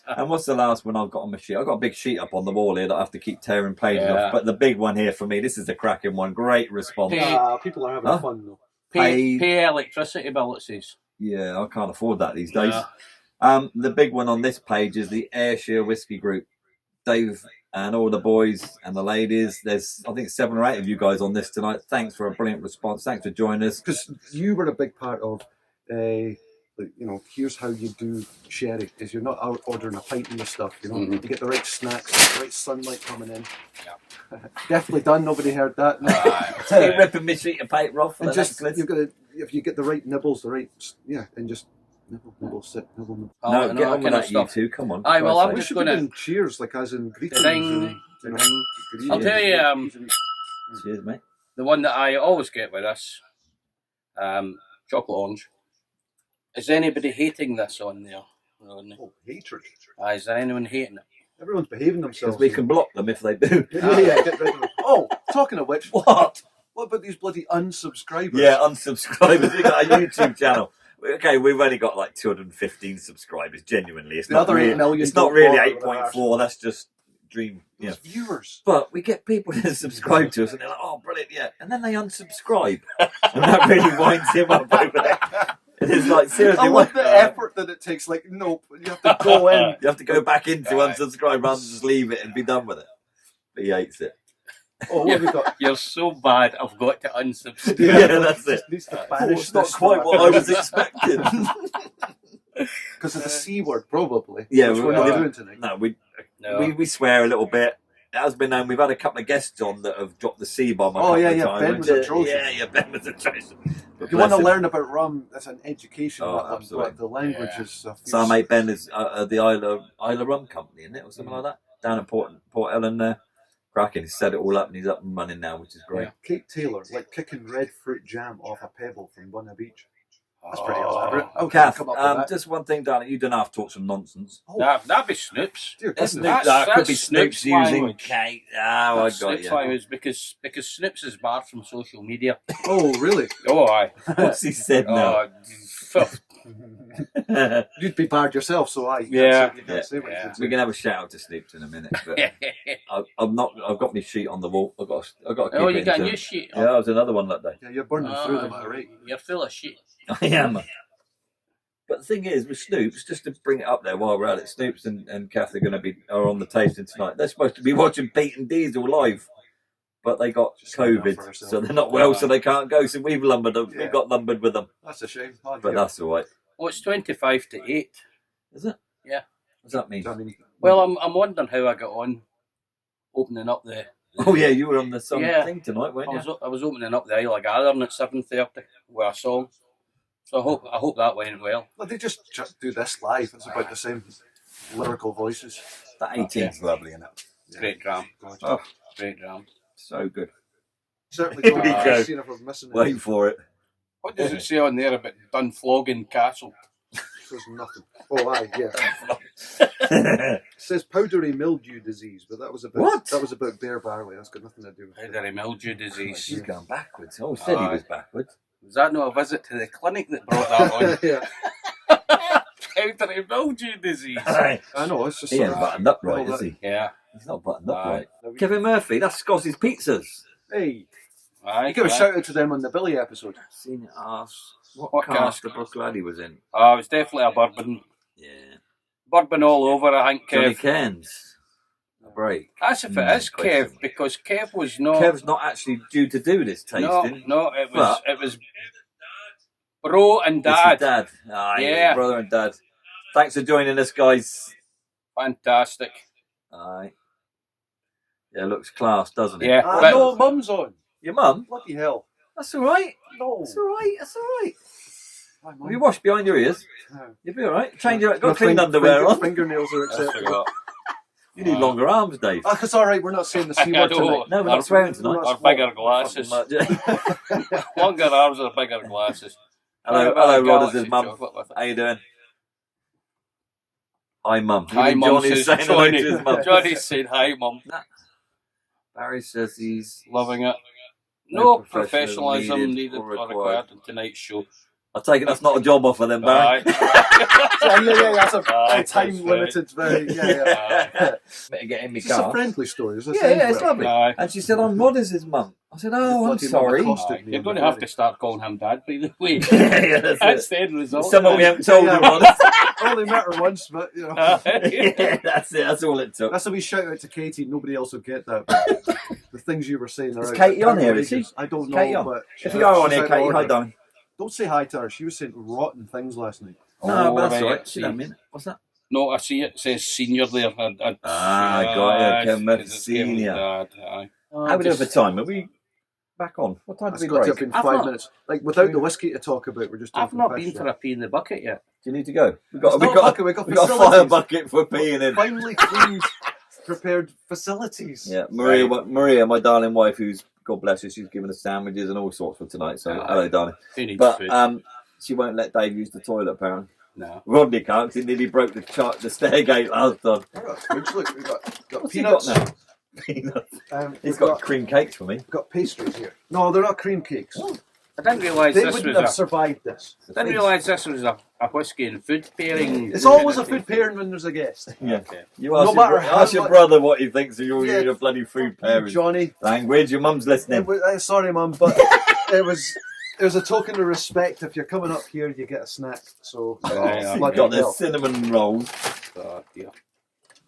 And what's the last one I've got on my sheet? I've got a big sheet up on the wall here that I have to keep tearing pages Yeah. off. But the big one here for me, this is the cracking one. Great response. People are having fun though. Pay electricity bill, it says. Yeah, I can't afford that these days. Yeah. The big one on this page is the Ayrshire Whisky Group. Dave and all the boys and the ladies. There's, I think, 7 or 8 of you guys on this tonight. Thanks for a brilliant response. Thanks for joining us. Because you were a big part of, here's how you do sherry. Is you're not out ordering a pint and the stuff. You know, you get the right snacks, the right sunlight coming in. Yeah. Definitely done. Nobody heard that. No. You're ripping me sheet of paper off for And the just necklace. you've got to, if you get the right nibbles, and just nibble, sit, nibble. No, get on with kind of that, you stuff. two. Come on. Aye, well, I'm We just should going be to. doing cheers, like as in greetings. Ding, And, ding. I'll tell you, Cheers, mate. the one that I always get with this, chocolate orange. Is anybody hating this on there? Oh, hatred. Is there anyone hating it? Everyone's behaving themselves. Because we can block them if they do. Yeah, get rid of them. Oh, talking of which, What? what about these bloody unsubscribers? Yeah, unsubscribers. We've got a YouTube channel. Okay, we've only got like 215 subscribers. Genuinely, it's The not other 8 really, million it's not don't really bother with 8.4. That's just dream. Yeah. Those viewers. But we get people that subscribe to us and they're like, "Oh, brilliant, yeah," and then they unsubscribe, and that really winds him up over there. And it's like, seriously, I love the effort that it takes. Like, nope, you have to go in. you have to go back into Right. unsubscribe rather than just leave it and be done with it. But he hates it. Oh, what have we got? You're so bad, I've got to unsubscribe. Yeah, that's it. Just needs to Oh, banish it's not this quite from what our- I was expecting. Because of the C word, probably. Yeah, which we- we're not yeah. doing tonight. No, No. we swear a little bit. It has been known. We've had a couple of guests on that have dropped the C bomb. Oh, yeah, a yeah, couple of Ben times. was atrocious. Yeah, Ben was atrocious. But If you want to bless him. learn about rum, that's an education. Oh, that one, absolutely. but the language Yeah. is. So our mate Ben is the Islay Rum Company, isn't it, or something like that? Down in Port Ellen there. Cracking. He's set it all up and he's up and running now, which is great. Kate Taylor, like kicking red fruit jam off a pebble from Bunnahabhain Beach. That's pretty Oh. elaborate. How can you Kath, come up with that? just one thing, darling. You don't have to talk some nonsense. That'd be Snoops. Dear That's goodness. That's- that could be that's Snoops Snoops using language. Kate. Oh, I got Snoops you. language because Snoops is barred from social media. Oh, really? Oh, aye. What's he said now? You'd be barred yourself, so I. Yeah. You can't say what Yeah. you We're gonna have a shout out to Snoops in a minute, but I'm not. I've got my sheet on the wall. I've got to keep Oh, it you got a into- new sheet. Yeah, that was another one that day. Yeah, you're burning through them at a rate. You're full of shit. I am. But the thing is, with Snoops, just to bring it up there while we're at it, Snoops and Kath are on the tasting tonight. They're supposed to be watching Pete and Diesel live, but they got Just looking out for COVID, herself. so they're not well, so they can't go. So we've lumbered them. Yeah. We got lumbered with them, That's a shame. Oh, but yeah. that's all right. Oh, it's 25 to 8. Is it? Yeah. What does that mean? I mean, Well, I'm wondering how I got on opening up the. Oh yeah, you were on the song Yeah. thing tonight, weren't you? I was opening up the Islay Whisky at 7:30 with a song. So I hope that went well. well, they just do this live. It's about the same lyrical voices. That 18's lovely, isn't it? Great dram. Gorgeous. Oh, Great dram. so good. Certainly Here go we back go. and see if we're missing it. Wait for it. What does it say on there about Dunflogging Castle? There's nothing. Oh, aye, yeah. It says powdery mildew disease, but that was about What? That was about Bere Barley. That's got nothing to do with it. Powdery mildew disease. She's going backwards. Oh, said he was backwards. Was that not a visit to the clinic that brought that on? Yeah, Powdery mildew disease. I know. It's just He sort ain't of- buttoned up right, all is that- he? Yeah. He's not buttoned up Aye. right. Kevin Murphy, that's Scott's Pizzas. Hey, Aye, give a aye. shout out to them on the Billy episode. Seen it ask what What cast cast? the Bruichladdich was in. It was definitely a bourbon. Yeah. Bourbon all over, I think, Johnny Kev. Cairns. A break. That's if it is Kev, question. because Kev was not... Kev's not actually due to do this tasting. No, But- it was Bro and This is Dad. Dad. Ah, Yeah. brother and Dad. Thanks for joining us, guys. Fantastic. Aye. Yeah, looks class, doesn't it? Yeah. Ah, but- no, Mum's on. Your mum? Bloody hell. That's all right. No. That's all right. That's all right. Hi, Mum. Have you washed behind your ears? No. You'll be all right. Change your... My Got clean finger- underwear on. Fingernails are I acceptable. forgot. You need longer arms, Dave. Ah, it's alright, we're not saying the C I word know. tonight. No, we're not swearing tonight. Or bigger glasses. Longer arms or bigger glasses. Hello, Galaxy Rodders' mum. chocolate with it. How you doing? Hi, mum. Hi, Mum. Johnny's Says saying hello to Johnny. his mum. Johnny's saying hi, Mum. Barry says he's... Loving it. No No professionalism professionalism needed needed or or required. required in tonight's show. I take it that's not a job offer then, Barry. Aye. That's a Aye, time that's limited. Very, yeah. Better get in my It's a car. friendly story. Is this Yeah, it's lovely. Aye. And she said, I'm Rodders' mum. I said, oh, I'm Bloody sorry. mum accosted me You're on going the to have ferry. to start calling him Dad, by the way. Yeah, that's That's it. the end result. Someone we haven't told Yeah. him, Rodders. Only met her once, but you know. Yeah, that's it. That's all it took. That's a wee shout out to Katie. Nobody else will get that. But the things you were saying are Is out- Katie on here, is she? I don't know, Katie on? but If you are on she's here, out of Katie, hi, order. darling. Don't say hi to her. She was saying rotten things last night. No, but that's right, all right. see. She don't mean it. What's that? No, I see it. It says senior there. Got it. Kevin Murphy it's Senior. Dad, aye. How we doing for time? Are we back on? What time did It's we got to break? have been I've 5 not- minutes. Like without the whiskey to talk about, we're just. I've talking not piss, been yeah. for a pee in the bucket yet. Do you need to go? We've got, It's we've not got, a bucket, we've got we've got a fire facilities. bucket for peeing in. Finely cleaned, prepared facilities. Yeah, Maria, my darling wife, who's, God bless her, she's given us sandwiches and all sorts for tonight. So, hello, darling. Who needs But food? she won't let Dave use the toilet, apparently. No. Rodney can't, 'cause he nearly broke the stairgate last time. We've got fridge, look, we've got What's he peanuts. got now? Peanuts. He's We've got cream cakes for me. got pastries here. No, they're not cream cakes. I didn't realise They this wouldn't was have a. survived this. I didn't realise this was a whiskey and food pairing. It's always a food pairing when there's a guest. Yeah. Okay. You ask, No matter how ask your much- brother what he thinks of your, Yeah. your bloody food pairing. Johnny, Language, your mum's listening. sorry, Mum, but it was a token of respect. If you're coming up here, you get a snack. So, Yeah, You've bloody got the hell. cinnamon rolls. Oh, dear.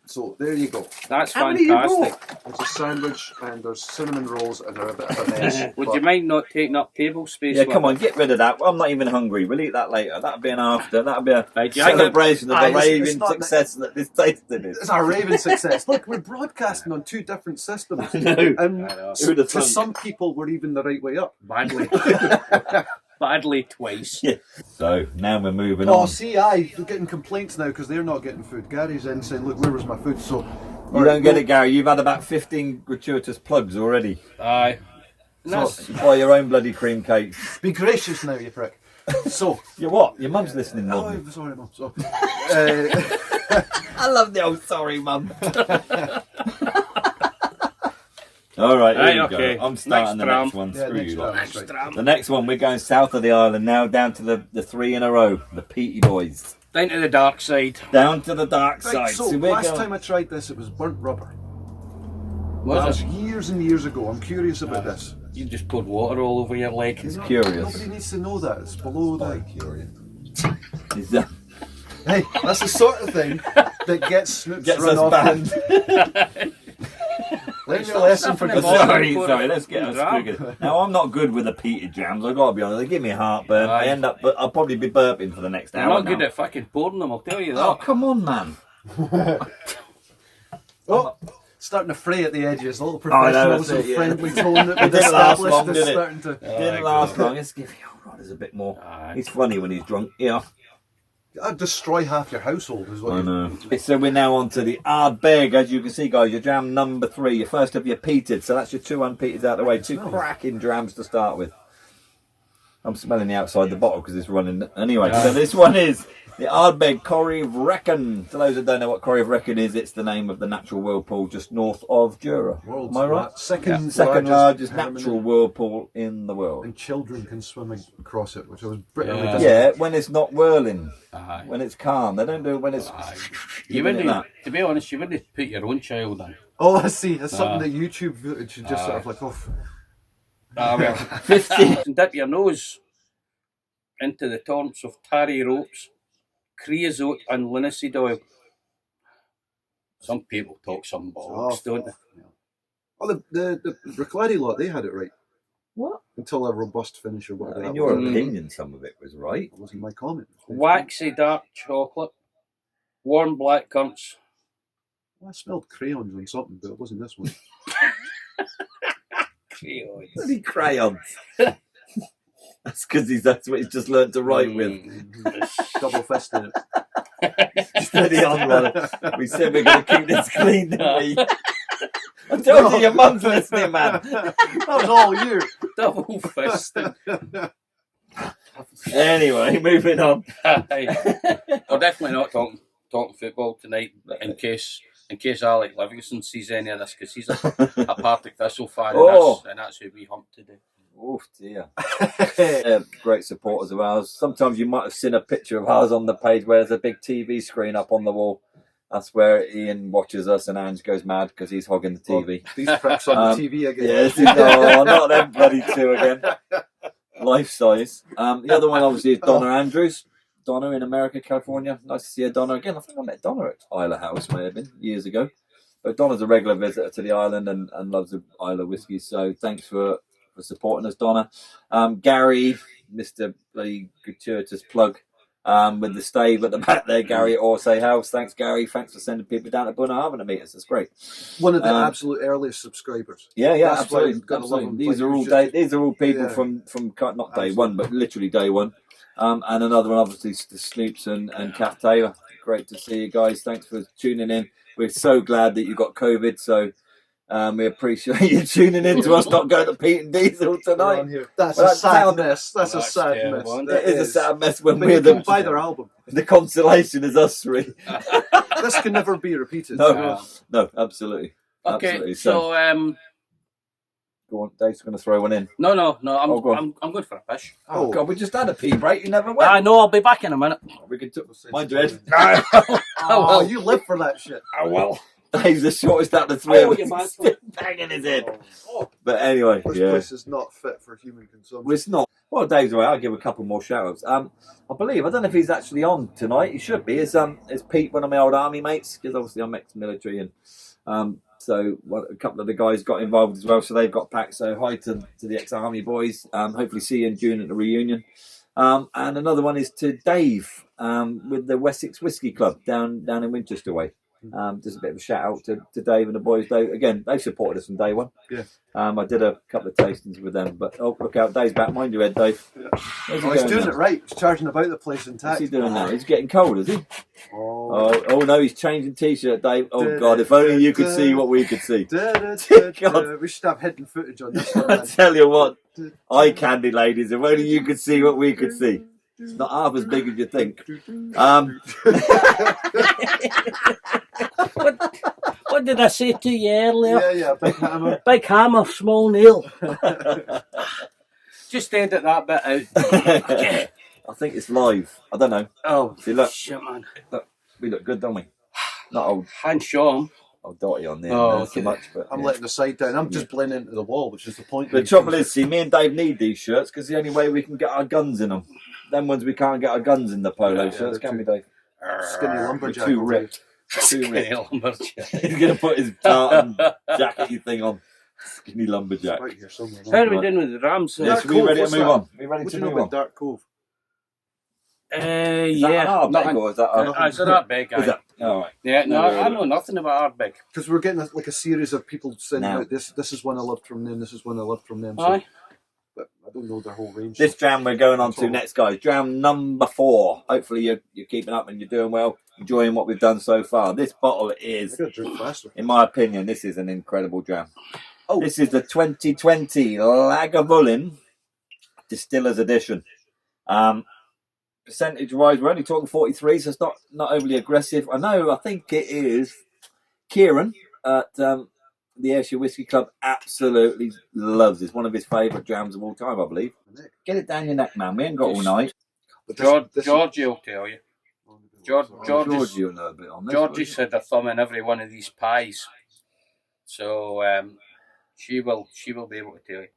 So there you go. That's How many you fantastic. There's a sandwich and there's cinnamon rolls and they're a bit of a mess. Would but you mind not taking up table space? Yeah, with come on, it? get rid of that. I'm not even hungry. We'll eat that later. That'll be an after. That'll be a Right, do you think celebration of the it's raving not- success that this tasting is. It's a raving success. Look, we're broadcasting on 2 different systems. No. And I know. Who'd have to thunk? some people, we're even the right way up. Badly. Badly twice. Yeah. So now we're moving Oh, on. see, they're getting complaints now because they're not getting food. Gary's in saying, look, where was my food? So You don't get it, Gary. You've had about 15 gratuitous plugs already. Aye. And that's, Buy your own bloody cream cakes. Be gracious now, you prick. So, You what? Your mum's listening, oh, Mum. sorry, Mum. So, I love the old sorry, Mum. All right, here Right, we okay. go. I'm starting Next the dram. next one. yeah, Screw next you lot. round, that's right. The next one, we're going south of the island now, down to the 3 in a row, the Peaty Boys. down to the dark side. Down to the dark Right, side. so we're last going- time I tried this, it was burnt rubber. That Was was it? years and years ago. I'm curious about this. You just poured water all over your leg. He's curious. Nobody needs to know that. It's below that. Is that- Hey, that's the sort of thing that gets Snoops Gets run us off. banned. Learn your lesson for Stop good. sipping Sorry, sorry, let's get us triggered. Now, I'm not good with the peated jams, I've got to be honest. They give me a heartburn. I Aye. end up, but I'll probably be burping for the next I'm hour. not good now. at fucking pouring them, I'll tell you Oh, that. come on, man. Oh, starting to fray at the edges. A little I know, professionalism, that's it, yeah. friendly tone that It we've didn't last established long, is did it? starting to. Didn't last long. Let's give you Rodders a bit more. Aye. He's funny when he's drunk. Yeah, I'd destroy half your household, is what I you know. So we're now on to the Ardbeg. As you can see, guys, your dram number 3. Your first of your peated. So that's your 2 unpeated out of the way. 2 cracking drams to start with. I'm smelling the outside of the bottle because it's running. Anyway, so this one is the Ardbeg Corryvreckan. For those that don't know what Corryvreckan is, it's the name of the natural whirlpool just north of Jura. World's Am I right? Second, Second largest permanent- natural whirlpool in the world. And children can swim across it, which I was bitterly Yeah. disappointed. Yeah, when it's not whirling, Aye. when it's calm. They don't do it when it's. You Giving it wouldn't, to be honest, you wouldn't put your own child in. Oh, I see. It's something that YouTube should just sort of like, oh, Ah, well. 50. And dip your nose into the taunts of tarry ropes creosote and linseed oil. Some people talk some bollocks, don't they? Oh, the Bruichladdich lot, they had it right. What? Until a robust finish or whatever. In that your was. opinion, some of it was right. It wasn't my comment. Waxy dark chocolate, warm black currants. Well, I smelled crayons on something, but it wasn't this one. Crayons. Bloody crayons. That's because that's what he's just learned to write with. Double fisted it. Steady on, one. We said we're going to keep this clean, didn't we? I told you your mum's listening, man. That was all you. Double fisted. Anyway, moving on. We're definitely not talking football tonight, in case Alec Livingston sees any of this, because he's a Partick Thistle fan, and that's who we hump today. Oh dear. Great supporters of ours. Sometimes you might have seen a picture of ours on the page where there's a big TV screen up on the wall. That's where Ian watches us and Ange goes mad because he's hogging the TV. These pricks on the TV again. Yes, not them bloody two again. Life size. The other one obviously is Donna Andrews. Donna in America, California. Nice to see her, Donna again. I think I met Donna at Islay House, may have been, years ago. But Donna's a regular visitor to the island and loves the Islay whiskies. So thanks for supporting us, Donna. Gary, Mr. bloody gratuitous plug. With the stave at the back there, Gary at Orsay House. Thanks, Gary. Thanks for sending people down to Bunnahabhain to meet us. That's great. One of the absolute earliest subscribers. Yeah, That's absolutely. why gotta love them. These are all people from not day one, but literally day one. And another one, obviously, the Snoops and Kath Taylor. Great to see you guys. Thanks for tuning in. We're so glad that you got COVID. So we appreciate you tuning in to us not going to Pete and Diesel tonight. That's a sad mess. That's a sad mess. It is a sad mess when but we're you can buy their album. The consolation is us three. This can never be repeated. No, absolutely. Okay, Absolutely. so go on, Dave's going to throw one in. no, I'm going for a pish. Oh God, we just had a pee break. You never went. I know. I'll be back in a minute. We could my dread. Oh, you live for that shit. Oh well. Dave's the shortest out of the three of you us. Still banging his head. But anyway, This place is not fit for human consumption. Well, it's not. Well, Dave's away. I'll give a couple more shout-outs. I believe, I don't know if he's actually on tonight. He should be. It's Pete, one of my old army mates, because obviously I'm ex-military, and so a couple of the guys got involved as well, so they've got packed. So hi to the ex-army boys. Hopefully see you in June at the reunion. And another one is to Dave with the Wessex Whisky Club down in Winchester way. Just a bit of a shout out to Dave and the boys. They supported us from day one. Yeah. I did a couple of tastings with them, but look out, Dave's back. Mind your head, Dave. He's doing it right. He's charging about the place in tax. What's he doing now? He's getting cold, is he? Oh no, he's changing t-shirt, Dave. Oh God, if only you could see what we could see. God. We should have hidden footage on this one. I tell you what, eye candy, ladies. If only you could see what we could see. It's not half as big as you think. What did I say to you earlier? Yeah, big hammer. Big hammer, small nail. Just edit that bit out. Okay. I think it's live. I don't know. Oh, see, look, shit, man. Look, we look good, don't we? Not old. Hand show dotty on there. Oh, so much, but I'm letting the side down. I'm just blending into the wall, which is the point. The trouble is, see, me and Dave need these shirts because the only way we can get our guns in them. Them ones we can't get our guns in the polo shirts, can we, Dave? Skinny lumberjack. Too ripped. Skinny lumberjack. He's going to put his tartan jackety thing on. Skinny lumberjack. Right here somewhere. How are we doing with the Drams? Yes, we ready to move on? We ready What to do you know move on? about Dark Cove? Is that an Ardbeg or is that a... Is it Ardbeg, guy? Is that... All right. Yeah, no, I know nothing about Ardbeg. Because we're getting a series of people sending Now. out this is one I loved from them, this is one I loved from them. So, Aye. but I don't know their whole range. This dram we're going on to next, guys. Dram number 4. Hopefully you're keeping up and you're doing well, enjoying what we've done so far. This bottle is, I gotta drink faster. in my opinion, this is an incredible dram. Oh, this is the 2020 Lagavulin Distiller's Edition. Percentage-wise, we're only talking 43, so it's not overly aggressive. I think it is Kieran at the Ayrshire Whisky Club absolutely loves it. It's one of his favourite drams of all time, I believe. Get it down your neck, man. We ain't got all night. But Georgie will tell you. Georgie will know a bit on this. Georgie's had a thumb in every one of these pies. So she will be able to tell you.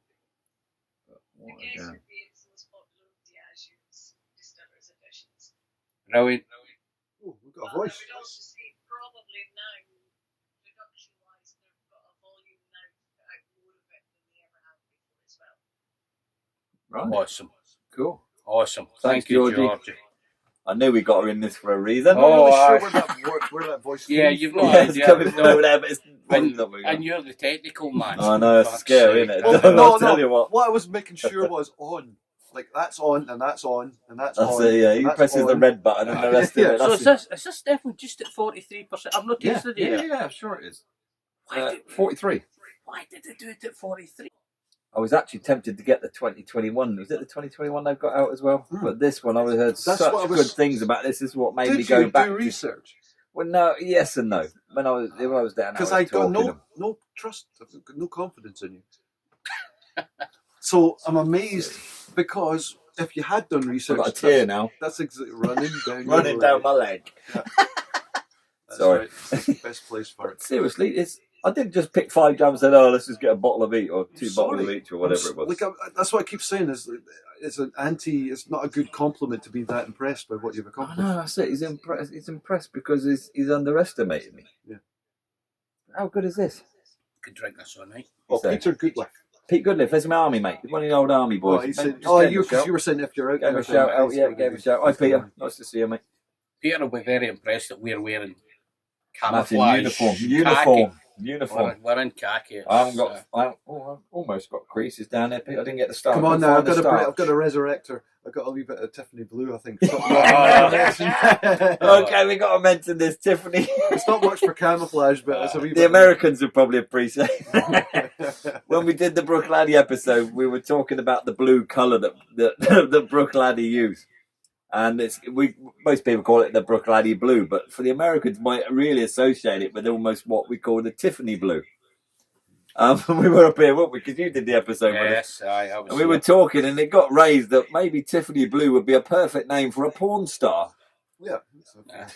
What a jam. Brilliant. got a voice. I would also say probably now, production-wise, they've got a volume now to put out more of it than they ever have before as well. Right. Awesome. Cool. Awesome. Thanks, Thank you, Georgie. Georgie. I knew we got her in this for a reason. I'm not really aye. sure where that voice came Yeah, you've from. no Yeah, it's idea. coming from over there, but it's And you're the technical man. I know, it's Fuck's scary, sake. isn't it? Well, I'll tell you what. What I was making sure was on. Like, that's on, and that's on, and that's That's on. it, yeah. and He that's presses the on. red button and the rest Yeah. of it. So That's is this definitely just at 43%? I've not tasted it yet. I'm sure it is. Why did- 43. Why did they do it at 43? I was actually tempted to get the 2021. Was it the 2021 they've got out as well? But this one, I heard such what I was- good things about this. This is what made me Did go you back do to. research? Well, no, yes and no. When I was down, Because I got no trust, I've got no confidence in you. So I'm amazed because if you had done I've research, got a tear now, that's exactly running down your running down leg. my leg. That's Sorry. right. That's the best place for it. Seriously, I didn't just pick 5 grams and say, oh, let's just get a bottle of each or 2 bottles of Sorry. each or whatever it was. Like, that's what I keep saying is that it's not a good compliment to be that impressed by what you've I accomplished. know, that's it. He's impressed because he's underestimated me. Yeah. How good is this? Could drink this all night. Oh, So- Peter Goodliff. Pete Goodliff, that's my army mate. He's one of the old army boys. Oh, he Mate, said, just gave him a because shout. you were saying if you're out Gave him there. a shout out, then yeah, he's gave him a gonna shout. Hi Peter, nice to see you, mate. Peter will be very impressed that we're wearing Matching camouflage. uniform. We're in khaki. I haven't got. I've almost got creases down there, Pete. I didn't get the start. Come on now, I've got a resurrector. I've got a wee bit of Tiffany blue, I think. Okay, we got to mention this, Tiffany. It's not much for camouflage, but it's a wee bit. The Americans would probably appreciate it. When we did the Bruichladdich episode, we were talking about the blue colour that Bruichladdich use. And most people call it the Bruichladdich blue, but for the Americans might really associate it with almost what we call the Tiffany blue. We were up here, weren't we? Because you did the episode with us. Yes, I was. And we were talking and it got raised that maybe Tiffany blue would be a perfect name for a porn star. Yeah.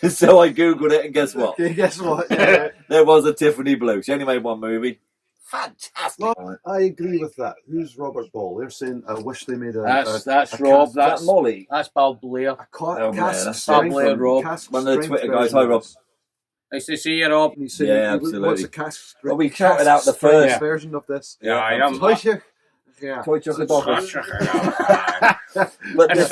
So I Googled it and guess what? Okay, guess what? Yeah. There was a Tiffany blue. She only made one movie. Fantastic. Well, I agree with that. Who's Robert Ball? They're saying, I wish they made That's Is Rob. that That's Molly? That's Bob Blair. a Oh, man, cask that's strength. Bob Rob. cask One of the strength Twitter guys. version Hi, of Rob. this. Nice to see you, Rob. And he's saying, Yeah, What's absolutely. a cask Well, we cask shouted out the strength first- version of this? Yeah, I am. Toy yeah. Toy chocolate bottles. I'll But this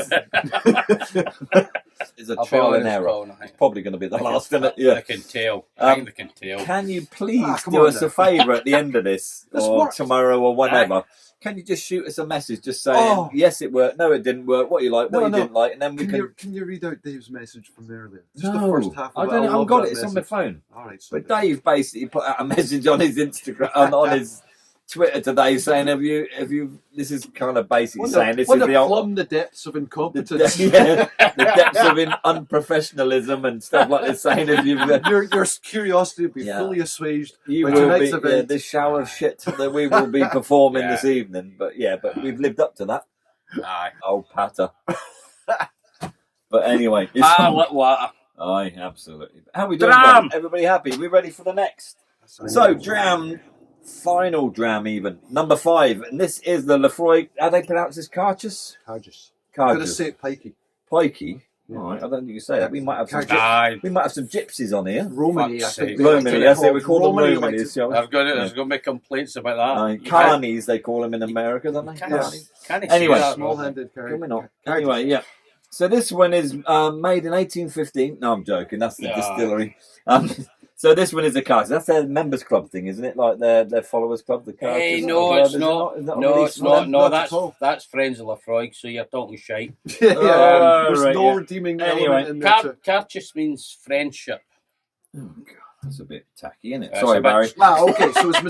is a trial and error. It's probably going to be the last, isn't it? I Yeah. can tell. I think we can tell. Can you please come do on us now. a favour at the end of this, This or worked. tomorrow, or whatever? Can you just shoot us a message, just saying, Oh. yes, it worked, no, it didn't work, what you like, what No, you no. didn't like, and then we Can you read out Dave's message from earlier? Just No, the first half I of don't it. know. I've love got that it. It's on my message. phone. All right, so But Dave basically put out a message on his Instagram, on his Twitter today, saying, "Have you? This is kind of basically saying this is the plumb the depths of incompetence. the depths of unprofessionalism and stuff like this. Saying if Your curiosity will be Yeah. fully assuaged you by will tonight's be event. this shower of shit that we will be performing Yeah. this evening. But we've lived up to that. Aye. Old patter. But anyway, Pilot water. aye, absolutely. How are we doing? Dram! guys? Everybody happy? We ready for the next? So, Dram, final Dram even, number 5. And this is the Laphroaig, how do they pronounce this? Cairdheas? Cairdheas. I'm going to Cairdheas. say it pikey. Pikey? All right, I don't think you say that. We might have some, Aye. we might have some gypsies on here. Romany, I Fuck's think. sake. they like to Romany, be that's it, called. we call them Romany like Romanies. to- There's going to be complaints about that. You Carnies, they call them in America, don't they? can't- Carnies. can't say Anyway. that, Rob. Small-handed Can we character. not? Anyway, yeah. So this one is made in 1815. No, I'm joking. That's the Yeah. distillery. So this one is a Cairdheas. That's their members club thing, isn't it? Like their followers club, the Cairdheas. Hey, Club, no, is it's it not. Is that No, what it's these- not. No, Not at all. that's Friends of Laphroaig, so you're talking shite. Yeah, Oh, there's right, no yeah. redeeming Anyway, element in there. too. Cairdheas means friendship. That's a bit tacky, isn't it? That's Sorry, a bit- Barry. Wow, okay, so his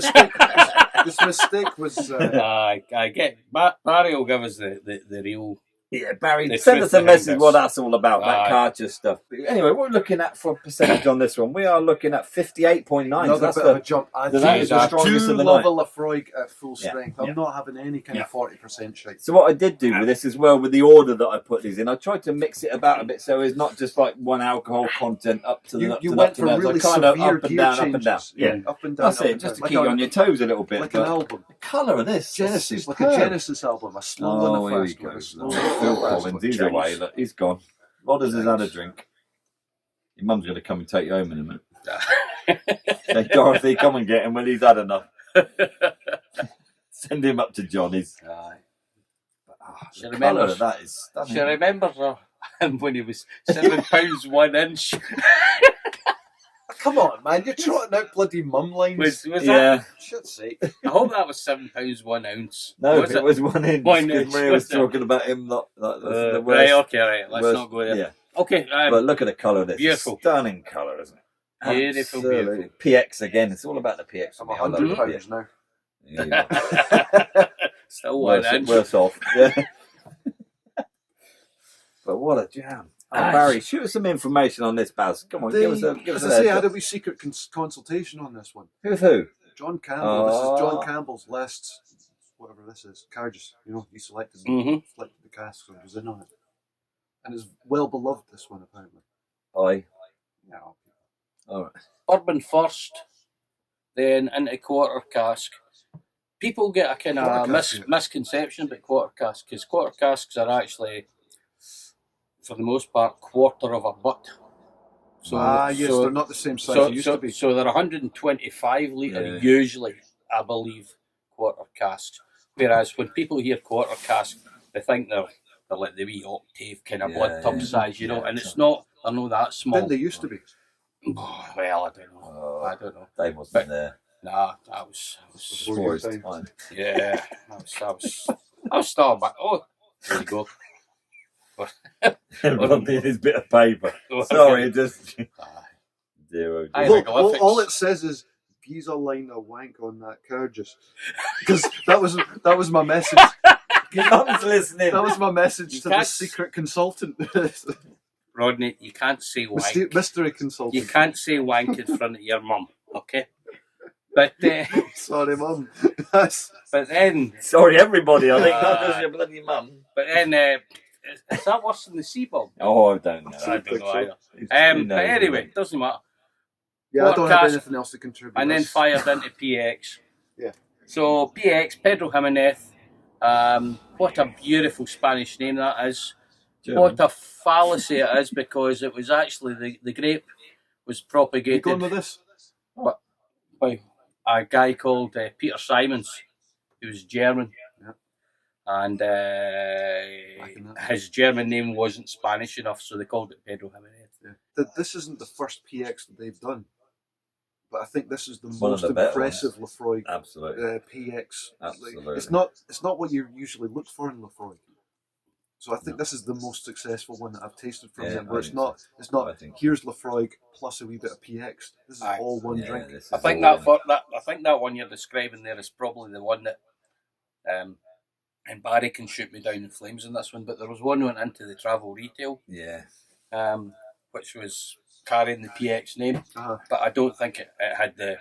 mistake was... I get. Barry will give us the real. Yeah, Barry, The send truth us a behind message this. what that's all about, that Aye. Cairdheas stuff. Anyway, what we're looking at for percentage on this one, we are looking at 58.9. So Another that's bit of a the, jump. I that is the strongest do of the love night. a Laphroaig at full Yeah, strength. yeah. I'm not having any kind of 40% shite. So what I did do with this as well, with the order that I put these in, I tried to mix it about a bit so it's not just like one alcohol content up to the You, up you to went the for up to really the kind of severe up and gear down, changes. up and down. Yeah, Up and down. that's up it, and just down. to keep you on your toes a little bit. Like an album. The colour of this, Genesis, like a superb. Genesis album. A slow one, Oh, a here we fast go. one, a slow Phil one, a fast Collins, one. he's away. Look, he's gone. Rodders has had a drink. Your mum's going to come and take you home in a minute. Hey, Dorothy, come and get him when he's had enough. Send him up to Johnny's. Aye. She The colour remembers, of that is stunning. she remembers him when he was 7 pounds 1 inch. Come on, man, you're trotting out bloody mum lines. Was Yeah. that? Shit's sake. I hope that was 7 pounds 1 ounce. No, Was it was 1 inch. 1 inch, Maria was was it? talking about him not the Right, worst. okay, right. Let's worst- not go there. Yeah, Okay, but look at the colour of this. beautiful. Stunning colour, isn't it? Beautiful, Absolutely. beautiful. PX again. It's all about the PX. I'm for me. I love the £100 PX. now. Yeah. Still 1 worse, inch. worse off. Yeah. But what a jam. Oh, Ah, Barry, shoot us some information on this, Baz. Come on, give us a As I say, I had a wee secret consultation on this one. Who's who? John Campbell. This is John Oh. Campbell's last, whatever this is, Cairdheas. You know, he selected Mhm. the cask and was in on it. And it's well beloved, this one, apparently. Aye. Yeah. All right. Bourbon first, then into quarter cask. People get a kind of Quarter cask, yeah. misconception about quarter cask, because quarter casks are actually, for the most part, quarter of a butt. So, Yes, so, they're not the same size so, they used so, to be. so they're 125 litre Yeah. usually, I believe, quarter casks. Whereas when people hear quarter cask, they think they're like the wee octave kind of Yeah, blood tub yeah. size, you know, Yeah, and it's not. They're not that small. Then they used to be. Oh, well, I don't know. Oh, I don't know. Dave wasn't But- there. Nah, that was Before your Before his time. time. yeah. I was still back. Oh, there you go. Rodney in his bit of paper. Sorry, just zero. Aye, Look, hieroglyphics. all it says is, "Geez a line of wank on that Cairdheas." Because that was my message. Your mum's listening. That was my message You to the can't- secret consultant. Rodney, you can't say wank. Mystery You consultant. can't say wank in front of your mum, okay? But Sorry, mum. That's but then Sorry, everybody. I think not just your bloody mum. is that worse than the sea bomb? Oh, I don't know. I don't know either. Who But knows, anyway, really? doesn't matter. yeah. I don't have Podcast. anything else to contribute. And then That's- fired into PX. Yeah. So PX, Pedro Jimenez. What a beautiful Spanish name that is. German. What a fallacy it is, because it was actually the grape was You propagated going with this? by a guy called Peter Simons, who was German. Yeah. And in that. his German name wasn't Spanish enough, so they called it Pedro Jimenez. Yeah. This isn't the first PX that they've done, but I think this is the One of most the better impressive Laphroaig Absolutely. PX. Absolutely. It's not what you usually look for in Laphroaig. So I think this is the most successful one that I've tasted from Yeah, them. I Where it's think not, so. it's not. I think so. Here's Laphroaig plus a wee bit of PX. This is Aye. all one Yeah, drink. this I is think all I think that one you're describing there is probably the one that, and Barry can shoot me down in flames on this one. But there was one went into the travel retail, Yeah. which was carrying the PX name, Uh-huh. but I don't think it had the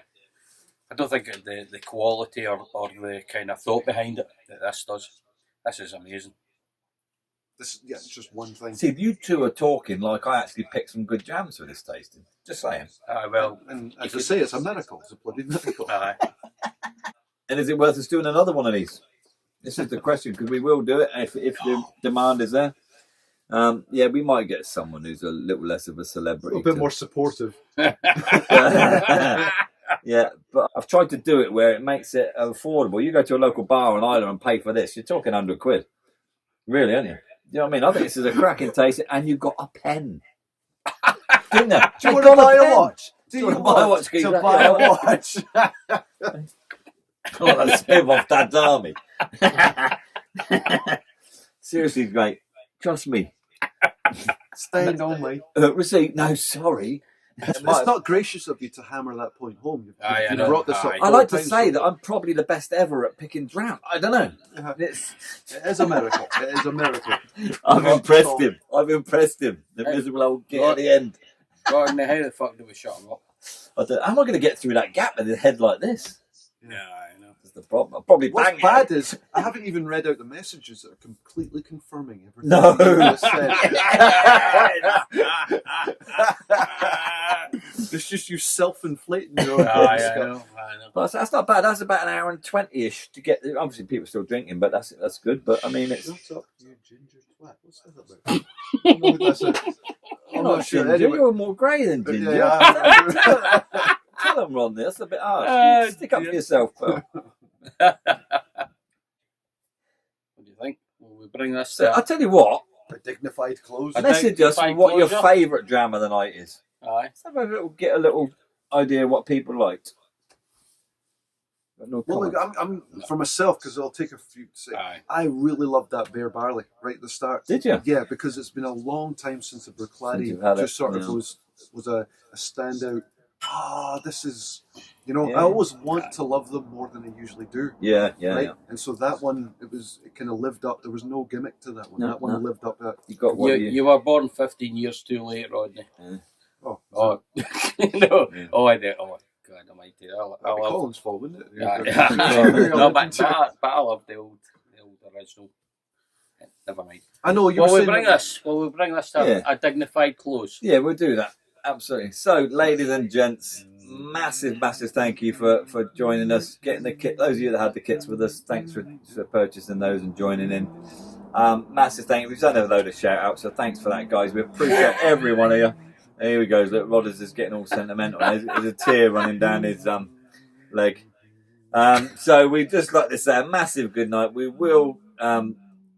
quality or the kind of thought behind it that this does. This is amazing. It's just one thing. See, you two are talking like I actually picked some good jams for this tasting. Just saying. Well, And you as I could- say, it's a miracle. It's a bloody miracle. And is it worth us doing another one of these? This is the question, because we will do it if the demand is there. Yeah, we might get someone who's a little less of a A celebrity. little bit more supportive. Yeah, but I've tried to do it where it makes it affordable. You go to a local bar in Ireland and pay for this, you're talking £100. Really, aren't you? You know what I mean? I think this is a cracking taste, and you've got a pen. Didn't you? Do you want to buy a watch? Do you want to buy a watch? to buy a watch? Oh, that's him off Dad's army. Seriously, mate. Trust me. Stand only. Receipt? No, sorry. It's not gracious of you to hammer that point home. Aye, I You've know. brought this up. Aye. I like to four times say so- that I'm probably the best ever at picking drought. I don't know. Yeah. It's, It is a miracle. It is a miracle. I've impressed him. I've impressed him. The miserable old git at the end. Gordon, how the fuck do we shut him up? How am I going to get through that gap with a head like this? Yeah, I know. That's the problem. I'll probably bang What's bad is I haven't even read out the messages that are completely confirming everything. No. that you just said. It's just you self-inflating your own Aye, things, I Scott. know. I know. But that's not bad. That's about an hour and 20-ish to get. Obviously, people are still drinking, but that's good. But I mean, it's Shut up, you ginger twat. What's that about? I don't know who that's You're I'm not not sure. ginger. Anyway. You're more grey than ginger. Yeah, Tell them, Ron, that's a bit harsh. Stick up for yourself, pal. What do you think? Will we bring this So, I'll tell you what, a dignified close. A message us dignified what your closure. favourite dram of the night is. Aye. Let's have get a little idea what people liked. Got no Well, look, comments. I'm for myself, because I'll take a few to say. Aye. I really loved that Bere Barley right at the start. Did you? Yeah, because it's been a long time since the Since Bruichladdich you've had it, just sort of yeah. was a standout. This is, you know, Yeah. I always want to love them more than I usually do. Yeah, Right, yeah. and so that one, it kind of lived up. There was no gimmick to that one. No, That one no. lived up. That You got what You were born 15 years too late, Rodney. oh, Oh, no. Yeah. Oh, I did. Oh, God almighty. that'd be I love Colin's fault, wouldn't it? Yeah. No, but I love the old original. Never mind. I know you Will were we saying bring this? Will we bring this to Yeah. a dignified close? Yeah, we'll do that. Absolutely. So, ladies and gents, massive thank you for joining us, getting the kit. Those of you that had the kits with us, thanks for purchasing those and joining in. Massive thank you. We've done a load of shout outs, so thanks for that, guys. We appreciate every one of you. Here we go. Look, Rodders is getting all sentimental. There's a tear running down his leg. So we'd just like to say a massive good night. We will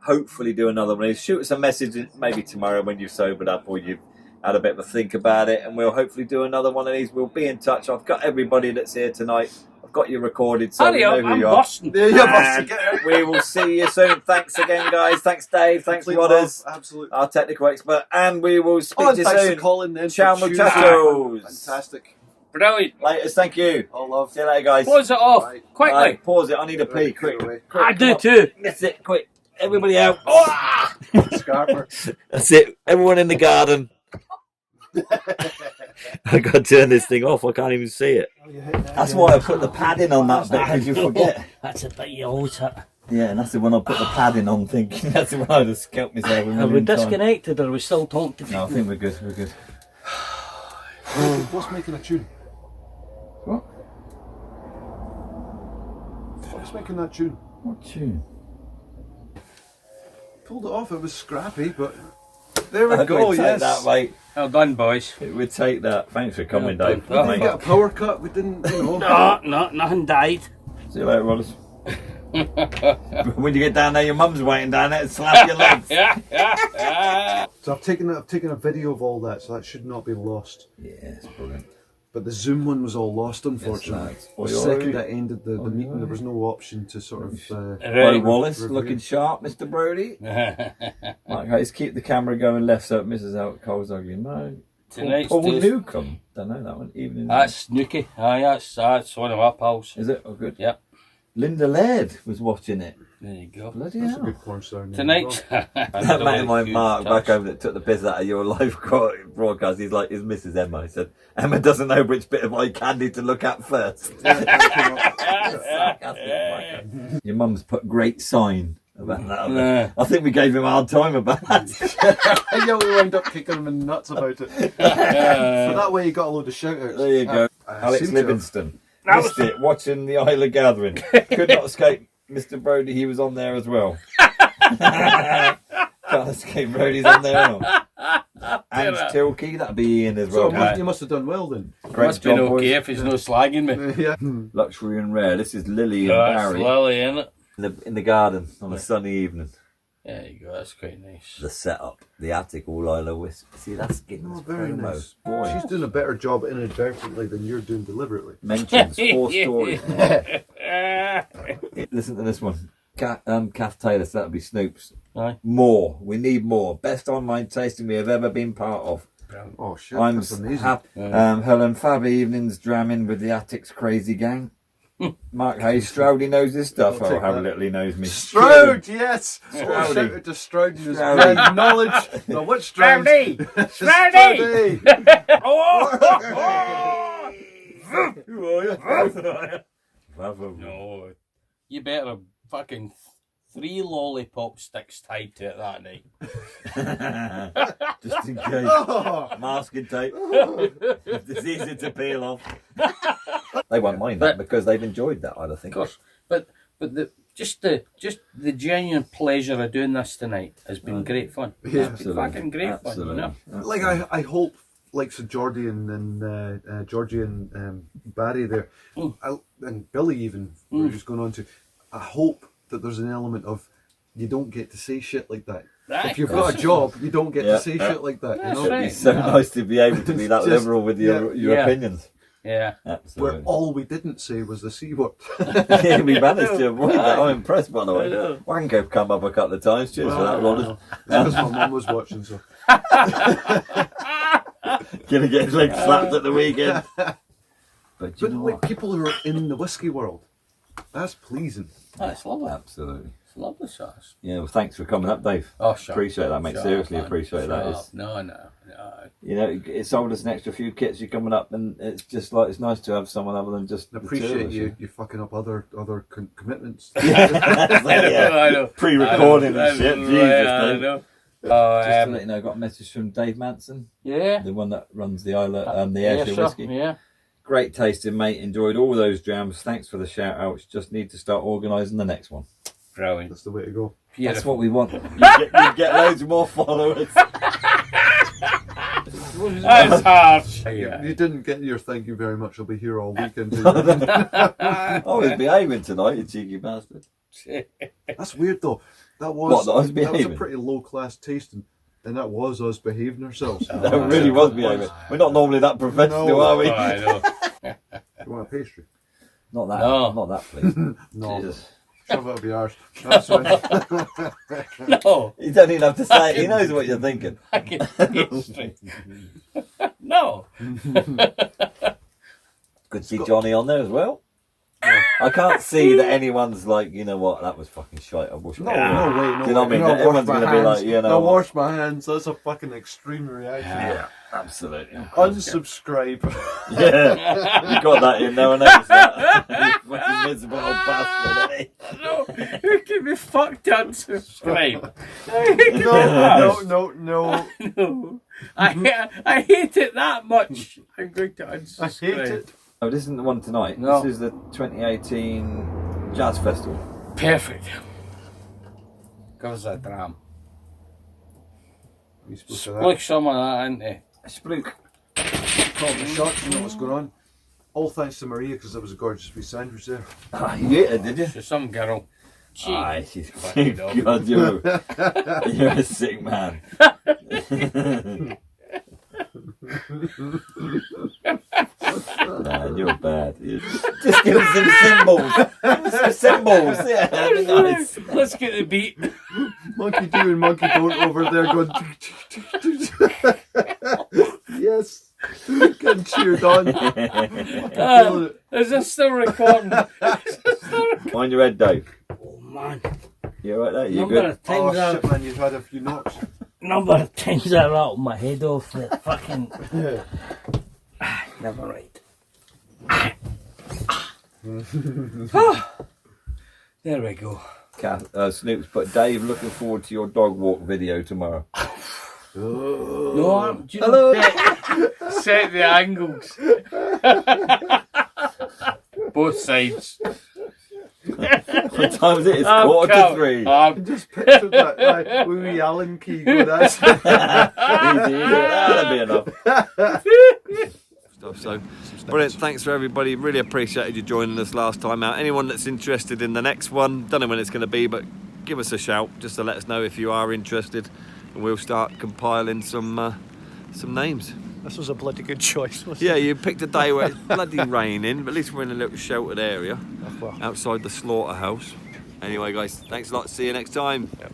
hopefully do another one. Shoot us a message maybe tomorrow when you've sobered up or you've had a bit of a think about it, and we'll hopefully do another one of these. We'll be in touch. I've got everybody that's here tonight. I've got you recorded, so Hurry we know up, who I'm you are. busting. Yeah, you're And busting. we will see you soon. Thanks again, guys. Thanks, Dave. Thanks, Complete Rodders, love, absolutely. our technical expert. And we will speak And to you thanks to soon. Colin then. Ciao, for choosing. muchachos. Fantastic. Brilliant. Laters, thank you. All love. See you later, guys. Close it off. Right. Quickly. Right, pause it. I need a pee. Right, Quick. get away. Quick, I come do on. too. That's it. Quick. Everybody out. Oh! Scarper. That's it. Everyone in the garden. I got to turn this thing off. I can't even see it. That's why I put the padding on that bit, because you forget. That's a bit you always hit. Yeah, and that's the one I put the padding on, thinking that's the one I just scalped myself. Are we disconnected or are we still talking to No, I think we're good. We're good. What's making a tune? What? What's making that tune? What tune? Pulled it off. It was scrappy, but there we I'd go. take Yes. that, mate. Well done, boys. We'd take that. Thanks for coming, Yeah, Dave. well, We Mate. didn't get a power cut. We didn't. You know. No, nothing died. See you later, Rodders. When you get down there, your mum's waiting down there to slap your legs. So I've taken a video of all that, so that should not be lost. Yeah, it's brilliant. But the Zoom one was all lost, unfortunately. Yes, The lads. second I ended the meeting, there was no option to sort of. Ray Wallace, review. looking sharp, Mr. Brody. Right, guys, keep the camera going left so it misses out Cole's ugly mug. Tonight's Paul taste- Newcomb. Don't know that one. Evening. That's Snooky. Aye, that's one of our pals. Is it? Oh, good. Yep. Linda Laird was watching it. There you go. Bloody That's a hell. good porn star name. Tonight. That mate of mine, Mark, back over that took the piss out of your live broadcast. He's like, his Mrs. Emma. He said, Emma doesn't know which bit of eye candy to look at first. Your mum's put great sign about that. Nah. I think we gave him a hard time about that. Yeah, we wound up kicking him in the nuts about it. So that way you got a load of shout outs. There you go. I Alex seem to have- Livingston. Missed it, watching the Isla Gathering. Could not escape Mr. Brody, he was on there as well. Can't escape Brody's on there. And Tilkey, that'd be Ian as So well. you must have done well then. Great Must been job, boys. okay if he's no slagging me. Yeah. Luxury and rare. This is Lily and That's Barry Lily, innit? in the garden on a sunny evening. There you go, that's quite nice. The setup, the attic, all Isla Whisky. See, that's getting Oh, us very promo. nice. Boy, She's doing a better job inadvertently than you're doing deliberately. mentions 4 stories. Listen to this one. Kath Taylor, so that'll be Snoop's. Aye. More. We need more. Best online tasting we have ever been part of. Oh shit, I'm that's amazing. Helen Fab evenings dramming with the Attic's crazy gang. Mark Hayes, Stroudy knows his stuff. I'll Oh, take how that. little he knows me. Stroud, yes! Stroudy. Oh, shout out to Stroud and his Stroudy. great knowledge. No, which Stroud? Stroudy! No, you better have fucking 3 lollipop sticks tied to it that night. Just in case. Oh, Masking tape. It's easy to peel off. They won't mind that because they've enjoyed that, I think. Of course, but the just the genuine pleasure of doing this tonight has been great fun. Yeah, It's been fucking great fun, you know. Like I hope, like so Geordie and Georgie and Barry there, and Billy even, we're just going on to. I hope that there's an element of you don't get to say shit like that. Aye, If you've of course. got a job, you don't get to say shit like that. That's You know, right. It's so nice to be able to be that Just- liberal with your Yeah. opinions. Yeah. where Absolutely. all we didn't say was the C word. Yeah, we managed to avoid that. I'm impressed, by the I way. know. Wanko come up a couple of times. Cheers for that, Rodders. Because my mum was watching, so. Gonna get his legs slapped at the weekend. But you But know like what? people who are in the whiskey world, that's pleasing. Oh, it's lovely. Absolutely. It's lovely sauce. Yeah, well, thanks for coming up, Dave. Oh, sure. Appreciate that, mate. Sure, Seriously, man. appreciate that. Sure. It's, No. you know, it sold us an extra few kits. You're coming up, and it's just like it's nice to have someone other than just I the two of appreciate us, you fucking up other commitments. I know. Pre-recording I know. and shit. Right, Jesus, I Dave. know. Just to Oh, let you know, I got a message from Dave Manson, yeah. the one that runs the Islay, the Yeah, Ayrshire sure. whiskey. Yeah. Great tasting, mate. Enjoyed all those jams. Thanks for the shout outs. Just need to start organising the next one. Brilliant. That's the way to go. That's what we want. You get loads more followers. That's harsh. Yeah. You didn't get your thank you very much. I'll be here all weekend. Did you? I was behaving tonight, you cheeky bastard. That's weird though. That What, was that I was that was a behaving? pretty low class tasting, and that was us behaving ourselves. That really was behaving. We're not normally that professional, No. are we? Oh, I know. You want a pastry? Not that. No. Not that, please. No. Jesus. Shove it up your arse. That's right. No. You don't even have to say it. He knows what you're thinking. I can pastry. No. Good to see Johnny on there as well. I can't see that anyone's like, you know what, that was fucking shite. I wish No, wait, no. Do you know what I mean? No, Everyone's wash my going to be hands. like, you know. No, what? wash my hands. That's a fucking extreme reaction. Yeah, absolutely. Unsubscribe. Yeah, you got that in. No one noticed that. You fucking miserable old bastard, eh? No. You can be fucked unsubscribe. No. No. I hate it that much. I'm going to unsubscribe. I hate it. Oh, this isn't the one tonight. No. This is the 2018 Jazz Festival. Perfect. Gives a dram. You supposed to that? Look some of that, ain't they? Splook. Call the shots. You know what's going on. All thanks to Maria because there was a gorgeous wee sandwich there. Ah, you ate it, did you? She's some girl. Gee. Aye, she's Fucking dog. God, you're a sick man. Nah, you're bad. Just give us some symbols. Give us some symbols. Yeah, that'd be nice. Let's get the beat. Monkey do and monkey don't over there going. Yes. Getting cheered on. Is this still recording? Mind your head, Dave. Oh man. You alright there? You Number good? of Oh times shit, man! You've had a few knocks. number of times I rattled my head off the fucking never right. There we go. Snoop's put Dave looking forward to your dog walk video tomorrow. No, do you know, set the angles. Both sides. What time is it? It's I'm 2:45. I'm Just pictured that like, wee Allen key go. That's That'll be enough. So, brilliant. Thanks for everybody. Really appreciated you joining us last time out. Anyone that's interested in the next one, don't know when it's going to be, but give us a shout just to let us know if you are interested, and we'll start compiling some names. This was a bloody good choice. Wasn't Yeah, you picked a day where it's bloody raining, but at least we're in a little sheltered area it? Well, outside the slaughterhouse. Anyway, guys, thanks a lot. See you next time. yeah.